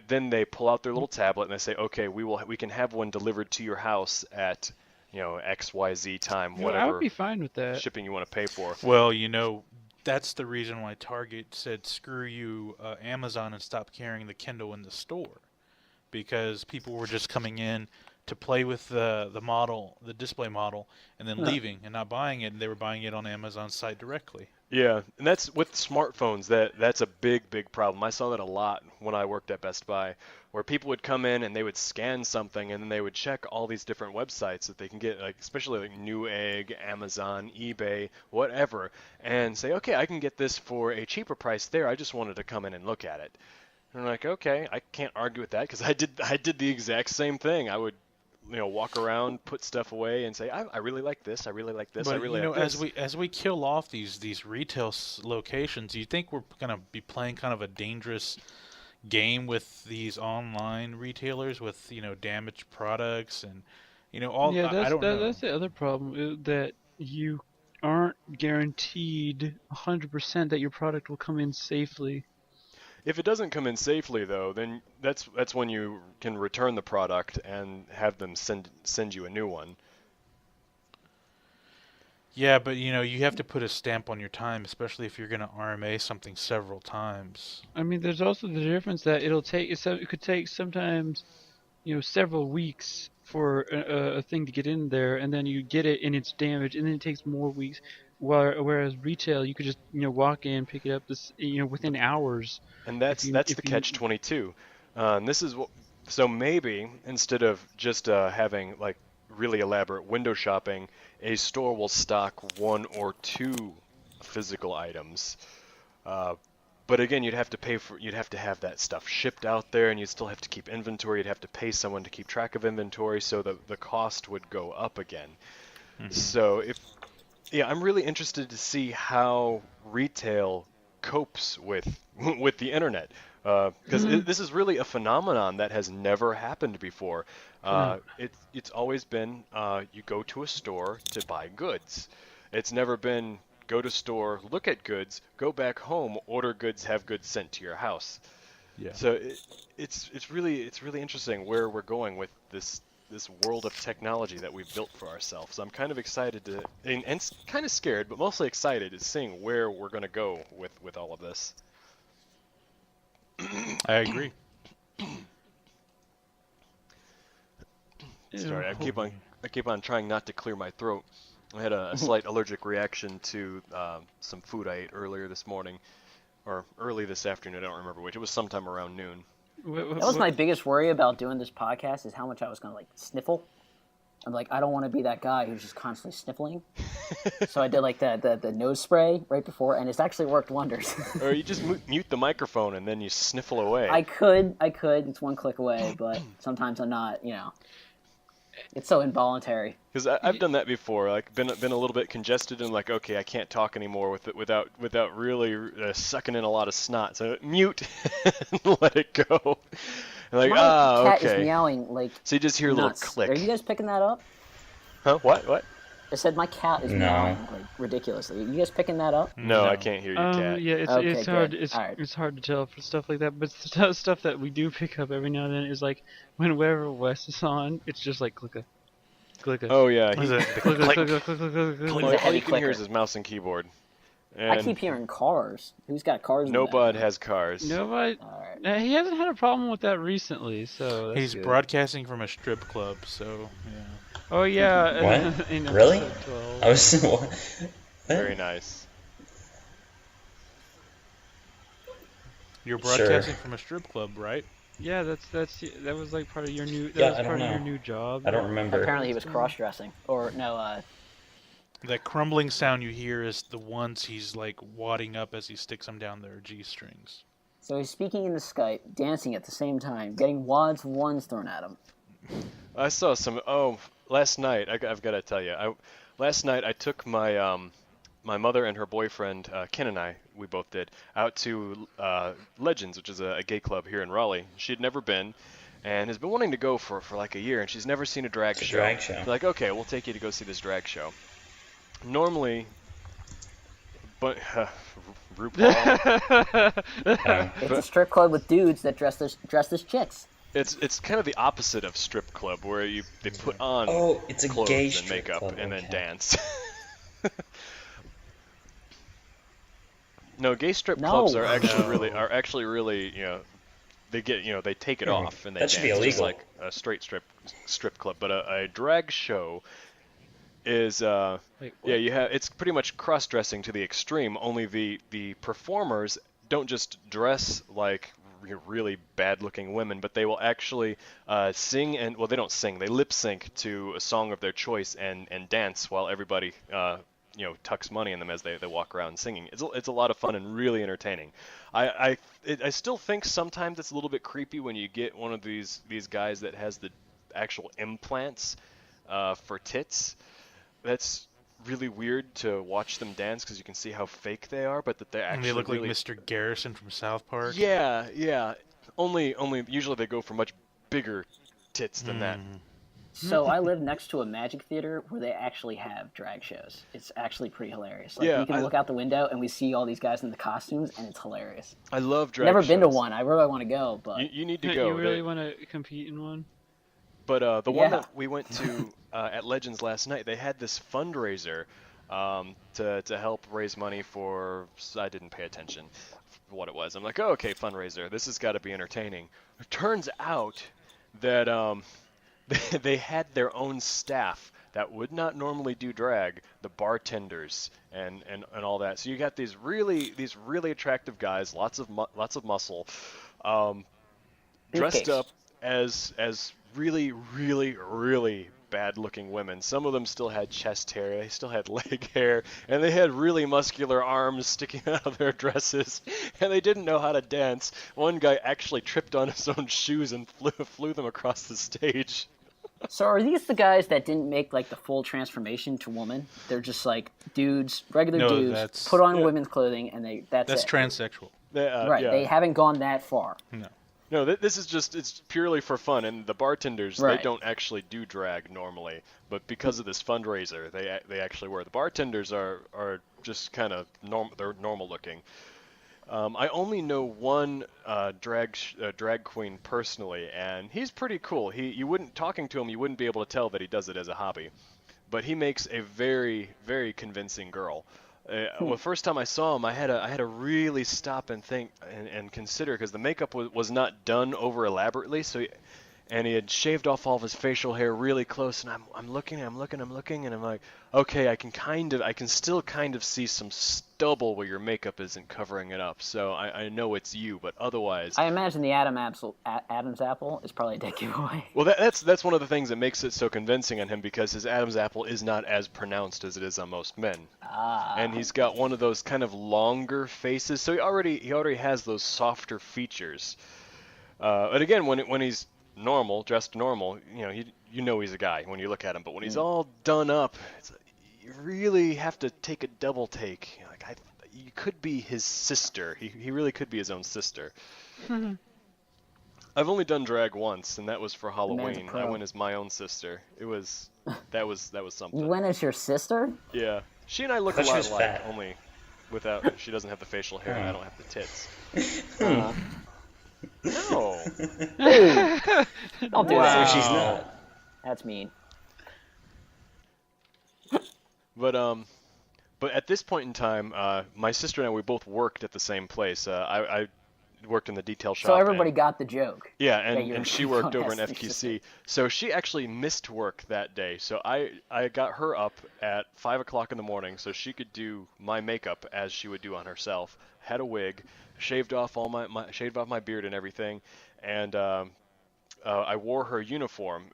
then they pull out their little tablet and they say, okay, we can have one delivered to your house at XYZ time, I whatever would be fine with that. shipping you want to pay for. Well, that's the reason why Target said screw you, Amazon, and stop carrying the Kindle in the store, because people were just coming in to play with the display model, and then leaving and not buying it, and they were buying it on Amazon's site directly. Yeah, and that's with smartphones. That's a big problem. I saw that a lot when I worked at Best Buy, where people would come in and they would scan something and then they would check all these different websites that they can get, like especially like Newegg, Amazon, eBay, whatever, and say, okay, I can get this for a cheaper price there. I just wanted to come in and look at it. And I'm like, okay, I can't argue with that because I did the exact same thing. I would walk around, put stuff away, and say, I really like this. I really like this. But I really like this. as we kill off these retail locations, do you think we're gonna be playing kind of a dangerous game with these online retailers with damaged products and all? Yeah, I don't know. that's the other problem, that you aren't guaranteed 100% that your product will come in safely. If it doesn't come in safely, though, then that's when you can return the product and have them send you a new one. Yeah, but you have to put a stamp on your time, especially if you're going to RMA something several times. I mean, there's also the difference that it could take sometimes, several weeks for a thing to get in there, and then you get it and it's damaged, and then it takes more weeks. Whereas retail, you could just walk in, pick it up within hours. And that's the catch-22. This is so maybe instead of just having like really elaborate window shopping, a store will stock 1 or 2 physical items. But again, you'd have to have that stuff shipped out there, and you'd still have to keep inventory. You'd have to pay someone to keep track of inventory, so the cost would go up again. Mm-hmm. So I'm really interested to see how retail copes with the internet, because this is really a phenomenon that has never happened before. It's always been you go to a store to buy goods. It's never been go to store, look at goods, go back home, order goods, have goods sent to your house. Yeah. So it's really interesting where we're going with this world of technology that we've built for ourselves. I'm kind of excited and kind of scared, but mostly excited at seeing where we're going to go with all of this. I agree. Sorry, I keep on trying not to clear my throat. I had a slight allergic reaction to some food I ate earlier this morning, or early this afternoon. I don't remember which. It was sometime around noon. That was my biggest worry about doing this podcast, is how much I was going to sniffle. I'm like, I don't want to be that guy who's just constantly sniffling. So I did the nose spray right before, and it's actually worked wonders. Or you just mute the microphone and then you sniffle away. I could. It's one click away, but sometimes I'm not, It's so involuntary. Because I've done that before. Been a little bit congested and okay, I can't talk anymore without really sucking in a lot of snot. So mute and let it go. And My cat okay. is meowing So you just hear a little nuts. click. Are you guys picking that up? Huh? What? I said my cat is meowing ridiculously. Are you guys picking that up? No, I can't hear your cat. Yeah, it's Okay, hard. good. It's hard to tell for stuff like that. But stuff that we do pick up every now and then is whenever Wes is on, it's just click. Oh yeah, What is it? Click. all you can hear is his mouse and keyboard. And I keep hearing cars. Who's got cars? in the Nobody background? has cars. Nobody. All right. He hasn't had a problem with that recently, so that's He's good. broadcasting from a strip club, so yeah. Oh yeah. What? in Really? episode 12. I was. What? Very nice. You're Sure. broadcasting from a strip club, right? Yeah, that was part of your new. That Yeah, was I don't part of know. your new job. I don't remember. Apparently he was cross-dressing. Or no, That crumbling sound you hear is the ones he's wadding up as he sticks them down their G strings. so he's speaking in the Skype, dancing at the same time, getting wads of ones thrown at him. I saw some. Last night I've got to tell you. Last night I took my my mother and her boyfriend Ken and we both did out to Legends, which is a gay club here in Raleigh. She had never been, and has been wanting to go for a year, and she's never seen a drag show. Drag show. They're okay, we'll take you to go see this drag show. Normally, but RuPaul. It's a strip club with dudes that dress as chicks. It's kind of the opposite of strip club, where they put on it's a clothes gay and strip makeup club, and then okay. dance. No, gay strip clubs are actually really they take it off and they That dance should be just illegal. like a straight strip club. But a drag show is it's pretty much cross-dressing to the extreme. Only the performers don't just dress like really bad-looking women, but they will actually sing they don't sing. They lip sync to a song of their choice and dance while everybody tucks money in them as they walk around singing. It's a lot of fun and really entertaining. I still think sometimes it's a little bit creepy when you get one of these guys that has the actual implants for tits. That's really weird to watch them dance because you can see how fake they are, but that they actually they look really... like Mr. Garrison from South Park. Yeah. Only usually they go for much bigger tits than that. So I live next to a magic theater where they actually have drag shows. It's actually pretty hilarious. Like you can look out the window and we see all these guys in the costumes, and it's hilarious. I love drag Never shows. been to one. I really want to go, but You need to go. You really want to compete in one? But the one that we went to at Legends last night, they had this fundraiser to help raise money for... I didn't pay attention for what it was. I'm like, oh, okay, fundraiser. This has got to be entertaining. It turns out that they had their own staff that would not normally do drag, the bartenders and all that. So you got these really attractive guys, lots of muscle, dressed up as really bad looking women. Some of them still had chest hair, they still had leg hair, and they had really muscular arms sticking out of their dresses, and they didn't know how to dance. One guy actually tripped on his own shoes and flew them across the stage. So are these the guys that didn't make like the full transformation to woman? They're just like dudes, regular dudes, put on women's clothing, and that's it. Transsexual. Right, they haven't gone that far. No, this is it's purely for fun, and the bartenders, they don't actually do drag normally, but because of this fundraiser, they actually were. The bartenders are just kind of they're normal looking. I only know one drag queen personally, and he's pretty cool. Talking to him, you wouldn't be able to tell that he does it as a hobby, but he makes a very, very convincing girl. Well, the first time I saw him, I had to really stop and think and consider, because the makeup was not done over elaborately. And he had shaved off all of his facial hair really close, and I'm looking, and I'm like, okay, I can still kind of see some stubble where your makeup isn't covering it up. So I know it's you, but otherwise, I imagine the Adam's apple is probably a dead giveaway. Well, that's one of the things that makes it so convincing on him, because his Adam's apple is not as pronounced as it is on most men. And he's got one of those kind of longer faces, so he already has those softer features. But again, when he's dressed normal, you know he's a guy when you look at him. But when he's all done up, you really have to take a double take. You could be his sister. He really could be his own sister. I've only done drag once, and that was for Halloween. I went as my own sister. That was something. You went as your sister? Yeah, she and I look a lot alike, only without she doesn't have the facial hair and I don't have the tits. No. Don't do that. So she's not. That's mean. But at this point in time, my sister and I, we both worked at the same place. I worked in the detail shop. So everybody got the joke. Yeah, and she worked over in FQC. So she actually missed work that day. So I got her up at 5 o'clock in the morning so she could do my makeup as she would do on herself. Had a wig, shaved off shaved off my beard and everything, and I wore her uniform,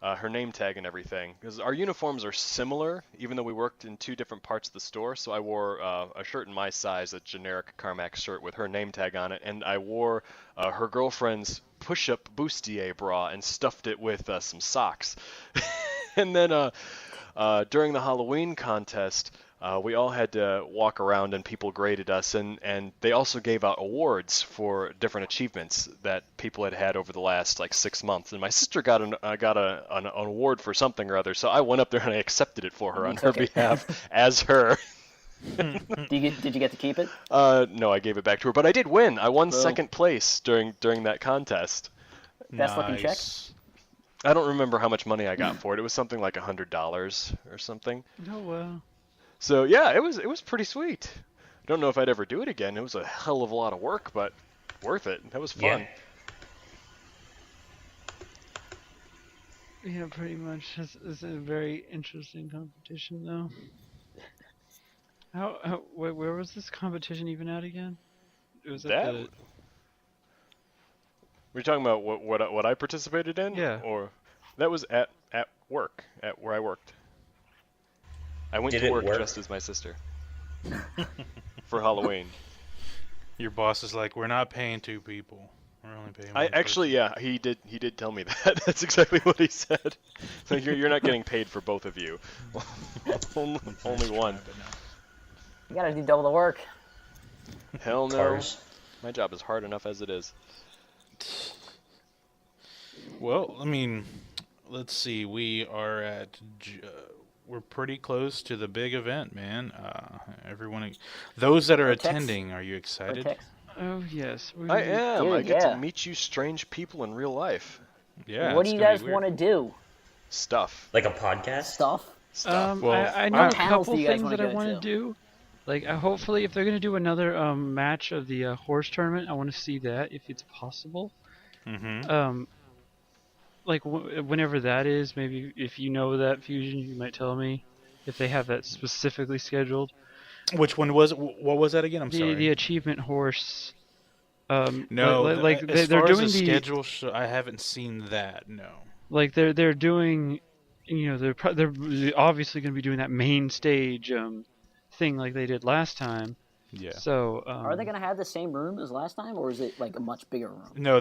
her name tag and everything, because our uniforms are similar, even though we worked in two different parts of the store. So I wore a shirt in my size, a generic Carmack shirt with her name tag on it, and I wore her girlfriend's push-up bustier bra and stuffed it with some socks. And then during the Halloween contest, we all had to walk around and people graded us, and they also gave out awards for different achievements that people had over the last 6 months. And my sister got an award for something or other, so I went up there and I accepted it for her on her behalf as her. Did you get to keep it? No, I gave it back to her, but I did win. I won Boom. second place during that contest. Best looking check? Nice. I don't remember how much money I got for it. It was something like $100 or something. Oh wow. So yeah, it was pretty sweet. I don't know if I'd ever do it again. It was a hell of a lot of work, but worth it. That was fun. Yeah. Yeah, pretty much. It's a very interesting competition, though. Where was this competition even at again? It was at That the. Were you talking about what I participated in? Yeah. Or that was at work, at where I worked. I went Did to it work work? dressed as my sister for Halloween. Your boss is like, we're not paying two people. We're only paying one I actually, person." yeah, he did tell me that. That's exactly what he said. So you're not getting paid for both of you. Only one. But no. You gotta do double the work. Hell no. Cars. My job is hard enough as it is. Well, I mean, let's see. We are at. We're pretty close to the big event, man. Everyone, those that are Vortex. attending, are you excited? Vortex. Oh yes. I am. Dude, I get yeah. to meet you strange people in real life. Yeah. What it's do you gonna be guys weird. want to do? Stuff. Like a podcast? Stuff? Stuff. Well, I know a panels do couple you guys things wanna that I go want to to? do. Like, hopefully, if they're gonna do another match of the horse tournament, I want to see that if it's possible. Mm-hmm. Like whenever that is, maybe if you know that Fusion, you might tell me if they have that specifically scheduled. Which one was? What was that again? I'm sorry. The achievement horse. No, like as they're far as doing the the schedule, I haven't seen that. No. like they're doing, you know, they're obviously going to be doing that main stage thing like they did last time. Yeah. So Are they gonna have the same room as last time, or is it like a much bigger room? No,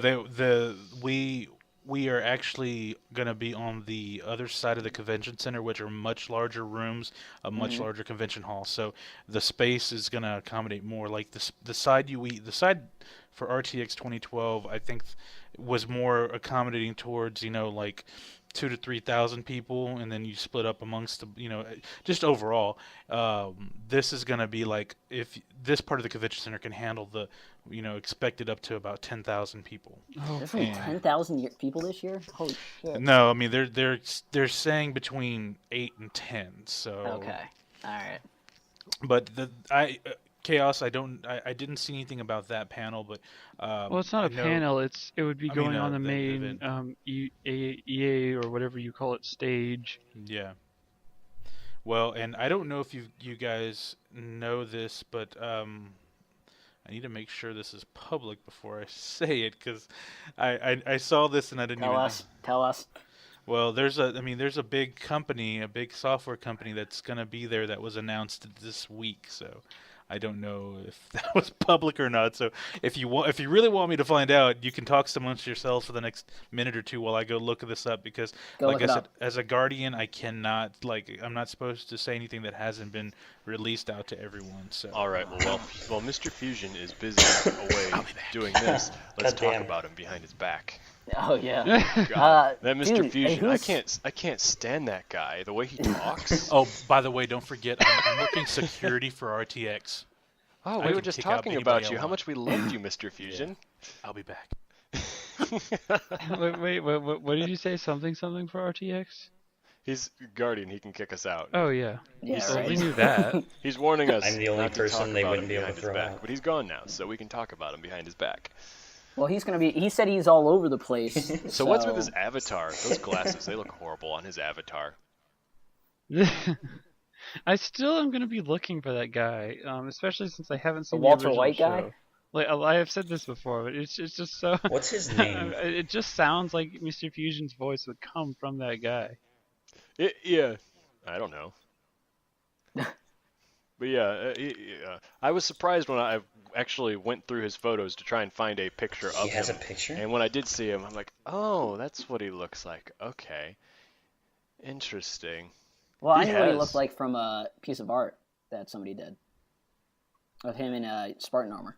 we are actually going to be on the other side of the convention center, which are much larger rooms, a much larger convention hall. So the space is going to accommodate more. Like the side for RTX 2012, I think, was more accommodating towards, you know, like 2,000 to 3,000 people, and then you split up amongst the, you know, just overall. This is going to be like, if this part of the convention center can handle the, you know, expected up to about 10,000 people. There's only 10,000 people this year. Holy shit! No, I mean they're saying between 8 and 10. So Okay, all right. But Chaos, I didn't see anything about that panel, but well, it's not a I know- panel. It would be I mean, going on the the main event. EA or whatever you call it stage. Yeah. Well, and I don't know if you guys know this, but I need to make sure this is public before I say it, because I saw this and I didn't even. Tell us. Well, there's a big company, a big software company that's gonna be there that was announced this week. So I don't know if that was public or not. So if you really want me to find out, you can talk amongst yourselves for the next minute or two while I go look this up, because Go like look I it said, up. as a guardian, I cannot, like, I'm not supposed to say anything that hasn't been released out to everyone. So All right. Well, Mr. Fusion is busy away doing this. Let's talk Goddamn. about him behind his back. Oh yeah. God, that Mr. Dude, Fusion, hey, I can't stand that guy. The way he talks. Oh, by the way, don't forget, I'm working security for RTX. Oh, I we were can just kick out talking anybody about you. I How want. much we loved you, Mr. Fusion. I'll be back. wait, what did you say? Something for RTX? He's Guardian. He can kick us out. Oh yeah. Yeah, He's- Well, right. we knew that. He's warning us. I'm the only not to person talk they about wouldn't him be able to behind his throw back, out. But he's gone now, so we can talk about him behind his back. Well, he's gonna be. He said he's all over the place. So what's with his avatar? Those glasses, they look horrible on his avatar. I still am gonna be looking for that guy, especially since I haven't seen Walter the original White guy? show. Like I have said this before, but it's just so. What's his name? It just sounds like Mr. Fusion's voice would come from that guy. Yeah, I don't know. But yeah, I was surprised when I actually went through his photos to try and find a picture of He has a him. picture? And when I did see him, I'm like, oh, that's what he looks like. Okay. Interesting. Well, I He knew what he has. looked like from a piece of art that somebody did of him in Spartan armor.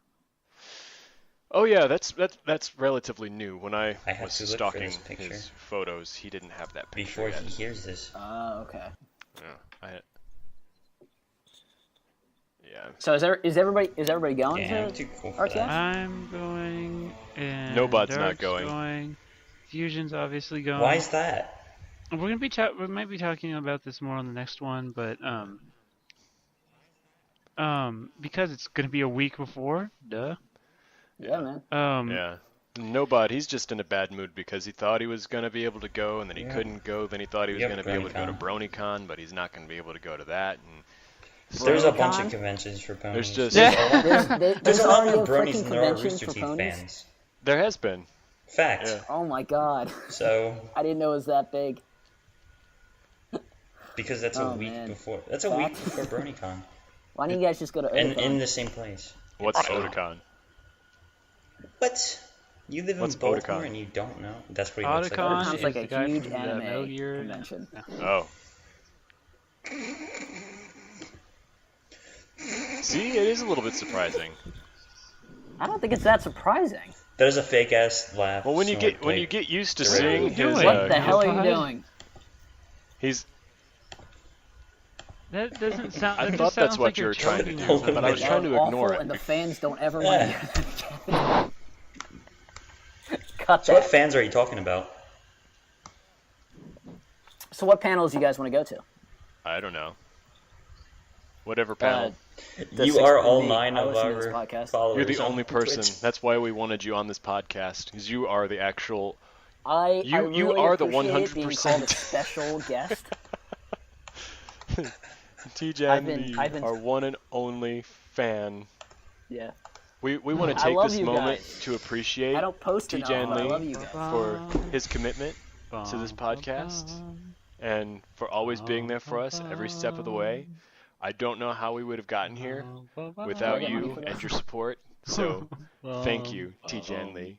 Oh yeah, that's relatively new. When I I have was to look for stalking this picture. his photos, he didn't have that picture Before yet. he hears this. Oh, okay. Yeah, Yeah. So is everybody going Yeah, I'm to too cool for RTX? that. I'm going, and Nobod's not Dark's going. Fusion's obviously going. Why is that? We're gonna be we might be talking about this more on the next one, but because it's gonna be a week before, duh. Yeah, man. Yeah. Nobod, he's just in a bad mood because he thought he was going to be able to go, and then he couldn't go. Then he thought he was Yep, going to be able to go to BronyCon. BronyCon, but he's not going to be able to go to that. And There's a bunch BronyCon? of conventions for ponies. There's just There's There's a lot already more a bronies freaking than there are convention Rooster for Teeth ponies. fans. there has been. Fact. Yeah. Oh my god. So, I didn't know it was that big. because that's a Oh, week man. before. That's a week before BronyCon. Why don't you guys just go to And Otakon? in the same place. What's Otakon? What? You live What's in Baltimore Otakon? and you don't know? That's what he looks like. Otakon Sounds is like the a guy huge from the anime Metal Gear. convention. Oh. See, it is a little bit surprising. I don't think it's that surprising. That is a fake ass laugh. Well, when you snort, get when like, you get used to What are seeing you his, doing? What the hell are you God. doing? he's. That doesn't sound. I that thought just that's sounds what like you were you're trying to choking do, on but I was something. trying to Awful, ignore it. and the fans don't ever Yeah. want to hear that. Cut So what that. fans are you talking about? So what panels do you guys want to go to? I don't know. Whatever panel. The You six are of all me. 9 I of listen to this our podcast. followers. You're the on only person. Twitch. That's why we wanted you on this podcast, because you are the actual. I You really are the appreciate being called a 100%. special guest. TJ I've and been- Lee, I've been- our one and only fan. Yeah. We want to I take love this you moment guys. to appreciate I don't post TJ enough, and but I Lee love you guys. for his commitment to this podcast and for always being there for us every step of the way. I don't know how we would have gotten here without get money you for and this. your support. So thank you, TJ and Lee,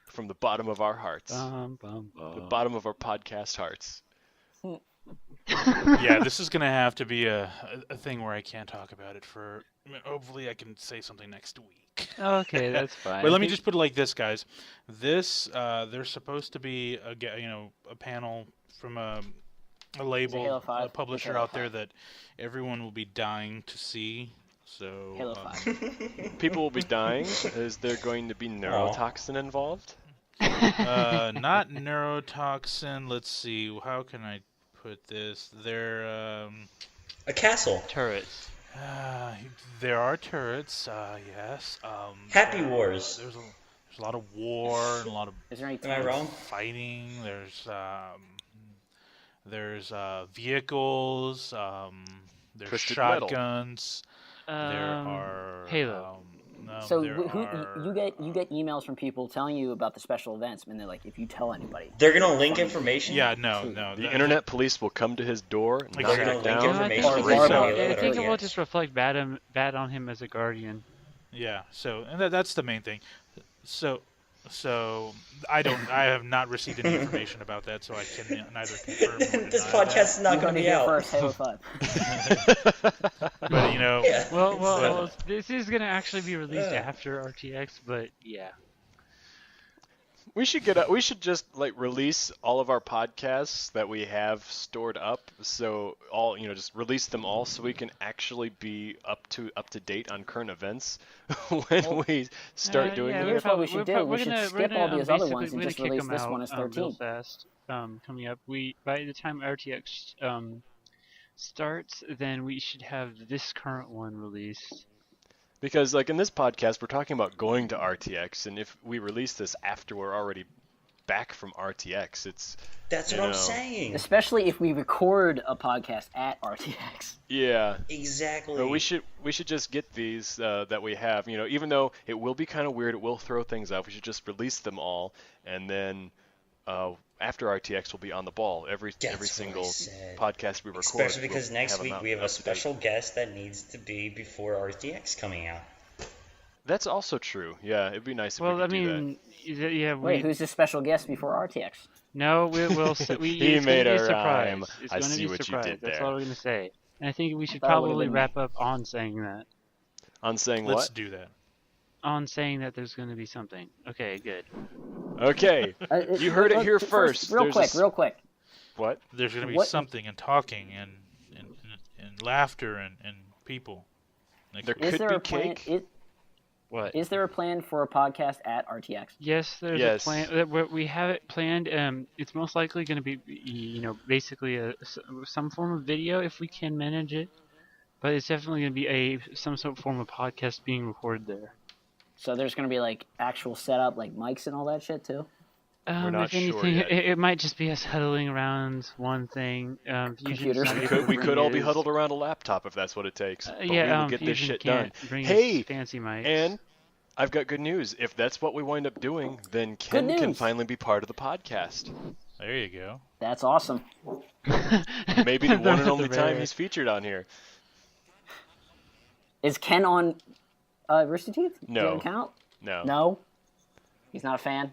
from the bottom of our hearts, the bottom of our podcast hearts. Yeah, this is gonna have to be a thing where I can't talk about it for. Hopefully, I can say something next week. Okay, that's fine. But let me just put it like this, guys. This there's supposed to be a panel from a Halo label, 5. a publisher Halo out there 5. that everyone will be dying to see. So Halo 5. People will be dying. Is there going to be neurotoxin involved? Not neurotoxin. Let's see. How can I put this? There A castle. turrets. there are turrets. Yes. Happy Wars. There's a lot of war and a lot of Is there any Am I tanks? wrong? fighting. There's vehicles. There's Twisted Metal. shotguns. There are Halo. No, So there you get emails from people telling you about the special events, and they're like, if you tell anybody, They're gonna link information? Yeah, no. The internet police will come to his door, knock They're gonna it link down, information Or to rape Halo him. at I think it will RTX. just reflect bad on him as a guardian. Yeah. So and that's the main thing. So I have not received any information about that, so I can neither confirm nor deny This that. podcast is not you're gonna going to be hear out. first Halo 5. But you know, Yeah. Well, this is gonna actually be released after RTX, but yeah. We should just like release all of our podcasts that we have stored up. So just release them all so we can actually be up to date on current events when we start doing yeah, them. Here's what we should do. we're We should gonna- skip we're all gonna, these other basically- ones and we're just gonna kick release them this one as out, 13. real fast. Coming up, by the time RTX starts, then we should have this current one released. Because like in this podcast, we're talking about going to RTX, and if we release this after we're already back from RTX, That's you what I'm know. saying. Especially if we record a podcast at RTX. yeah. Exactly. But we should just get these that we have. Even though it will be kind of weird, it will throw things up. We should just release them all, and then after RTX, we'll be on the ball every That's what I single said. podcast we record. Especially because we'll next have them week out we have a up to date. special guest that needs to be before RTX coming out. That's also true. Yeah, it'd be nice if Well, we I could do that. mean, yeah, Wait, we who's the special guest before RTX? no, we will. He It's made gonna a be a surprise. rhyme. It's I gonna see be a what you surprise. did That's there. all we're gonna say. And I think we should thought it would've probably been wrap up on saying that. On saying let's what? do that. On saying that there's gonna be something. Okay, good. Okay. You heard it here first. Real There's quick. What? There's going to be What- something and talking and laughter and people. There Is could there be a plan? cake. What? Is there a plan for a podcast at RTX? Yes, there's Yes. a plan. We have it planned. It's most likely going to be, basically some form of video if we can manage it. But it's definitely going to be some sort of form of podcast being recorded there. So there's going to be like actual setup, like mics and all that shit too. We're not If sure anything, yet. it might just be us huddling around one thing. Computers. We could all be huddled around a laptop if that's what it takes. But we will get this Fusion shit done. can't bring Hey, us fancy mics. and I've got good news. If that's what we wind up doing, then Ken Good can news. finally be part of the podcast. There you go. That's awesome. Maybe the one and The only time rare. he's featured on here. Is Ken on Rooster Teeth? No. Does it count? No. No. He's not a fan.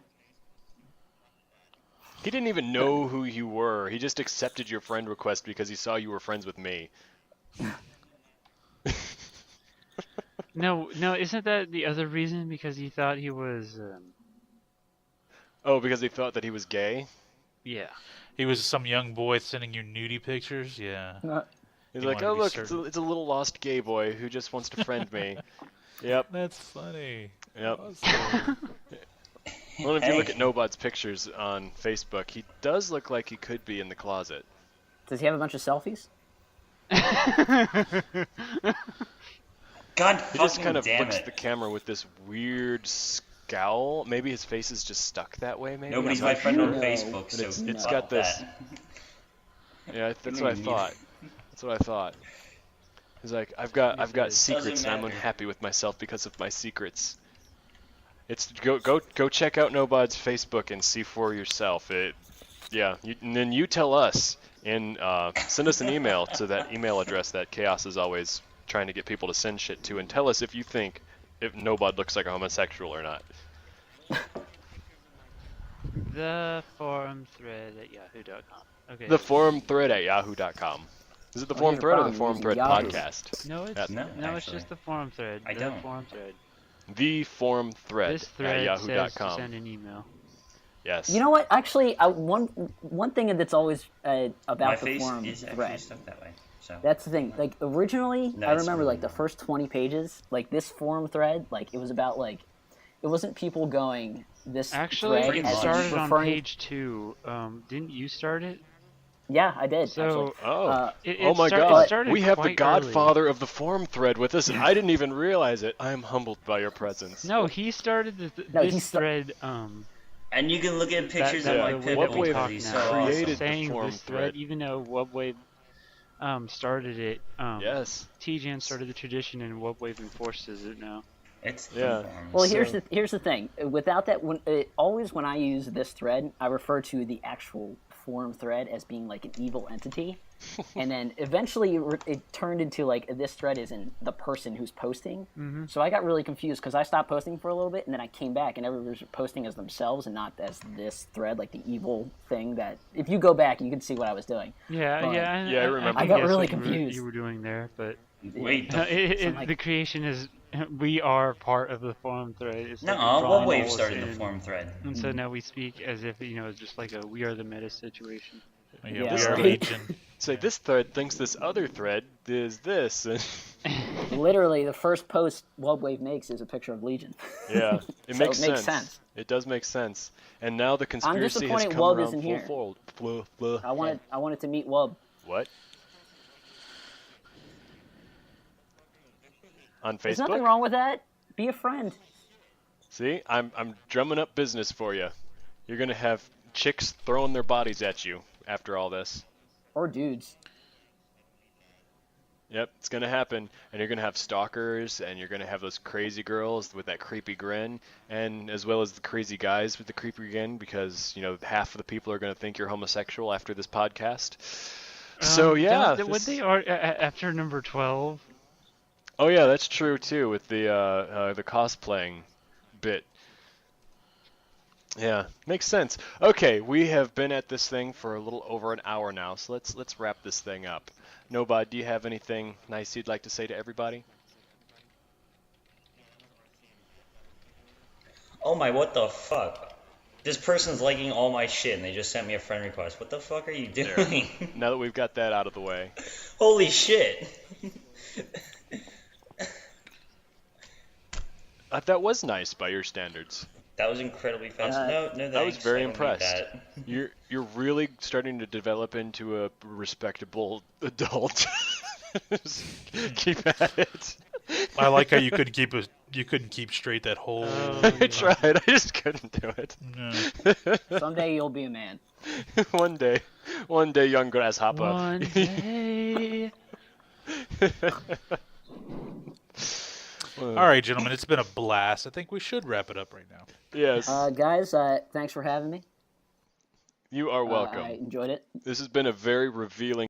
He didn't even know who you were. He just accepted your friend request because he saw you were friends with me. No, isn't that the other reason? Because he thought he was. Oh, because he thought that he was gay? Yeah. He was some young boy sending you nudie pictures. Yeah. He's He like, wanted oh to be look, certain. it's a little lost gay boy who just wants to friend me. Yep, That's funny. yep. Awesome. Well, if you look at Nobod's pictures on Facebook, he does look like he could be in the closet. Does he have a bunch of selfies? God He just fucking kind of damn looks it. at the camera with this weird scowl. Maybe his face is just stuck that way. Maybe Nobody's I'm my not friend on sure. Facebook, But so it's fuck got this. that. Yeah, that's what I thought. That's what I thought. He's like, I've got secrets, and I'm matter. unhappy with myself because of my secrets. It's go check out Nobod's Facebook and see for yourself. And then you tell us and send us an email to that email address that Chaos is always trying to get people to send shit to, and tell us if you think if Nobod looks like a homosexual or not. The forum thread at yahoo.com. Okay. The forum thread at yahoo.com. Is it the forum your thread or the problem forum using thread Yahoo. podcast? No, it's That's- No, it's actually. just the forum thread. I the don't. forum thread. The forum thread This at thread says to yahoo.com. send an email. Yes. You know what? Actually, one thing that's always My about the face forum is actually thread. stuck that way. So That's the thing. Like originally, No, I it's remember really like the not. first 20 pages, like this forum thread, like it was about like it wasn't people going this Actually, thread it as started on referring- page 2. Didn't you start it? Yeah, I did. So, actually. Oh. It Oh my start- it god, started we have the quite godfather of the forum thread with us, and I didn't even realize it. I am humbled by your presence. No, he started No, this he sta- thread. and you can look at pictures that, of my yeah, pit what bulls. wave He's now so created awesome. the saying forum this thread, thread. even though Webwave started it. Yes. TGN started the tradition, and Webwave enforces it now. It's the Yeah. forums. Well, So- here's the thing. Without that, always when I use this thread, I refer to the actual forum thread as being like an evil entity, and then eventually it turned into like this thread isn't the person who's posting. Mm-hmm. So I got really confused because I stopped posting for a little bit, and then I came back, and everybody was posting as themselves and not as this thread, like the evil thing. That if you go back, you can see what I was doing. Yeah, But- yeah. Yeah, I remember. I think got that's really what confused. You were doing there, but Wait, no, So, like- the creation is we are part of the forum thread. It's no, like what wave Brian started the Olsen, forum thread? And so now we speak as if it's just like a we are the meta situation. Yeah, Yeah. we are Right. Legion. Say this thread thinks this other thread is this. And Literally, the first post Webwave makes is a picture of Legion. yeah, it So makes it makes sense. sense. It does make sense. And now the conspiracy has disappointed come Wub around isn't full here. fold. Blah, blah. I wanted to meet Wub. What? On There's nothing Facebook? wrong with that. Be a friend. See, I'm drumming up business for you. You're gonna have chicks throwing their bodies at you after all this. Or dudes. Yep, it's gonna happen, and you're gonna have stalkers, and you're gonna have those crazy girls with that creepy grin, and as well as the crazy guys with the creepy grin, because half of the people are gonna think you're homosexual after this podcast. So yeah, Would they are after number 12? Oh yeah, that's true too with the cosplaying bit. Yeah, makes sense. Okay, we have been at this thing for a little over an hour now, so let's wrap this thing up. Nobod, do you have anything nice you'd like to say to everybody? Oh my, what the fuck? This person's liking all my shit and they just sent me a friend request. What the fuck are you doing? Now that we've got that out of the way. Holy shit. That was nice by your standards. That was incredibly fast. No, thanks. I was very I don't need impressed. that. You're really starting to develop into a respectable adult. Keep at it. I like how you couldn't keep straight that whole. I tried. I just couldn't do it. No. Someday you'll be a man. One day, young grasshopper. One day. All right, gentlemen, it's been a blast. I think we should wrap it up right now. Yes. Guys, thanks for having me. You are welcome. I enjoyed it. This has been a very revealing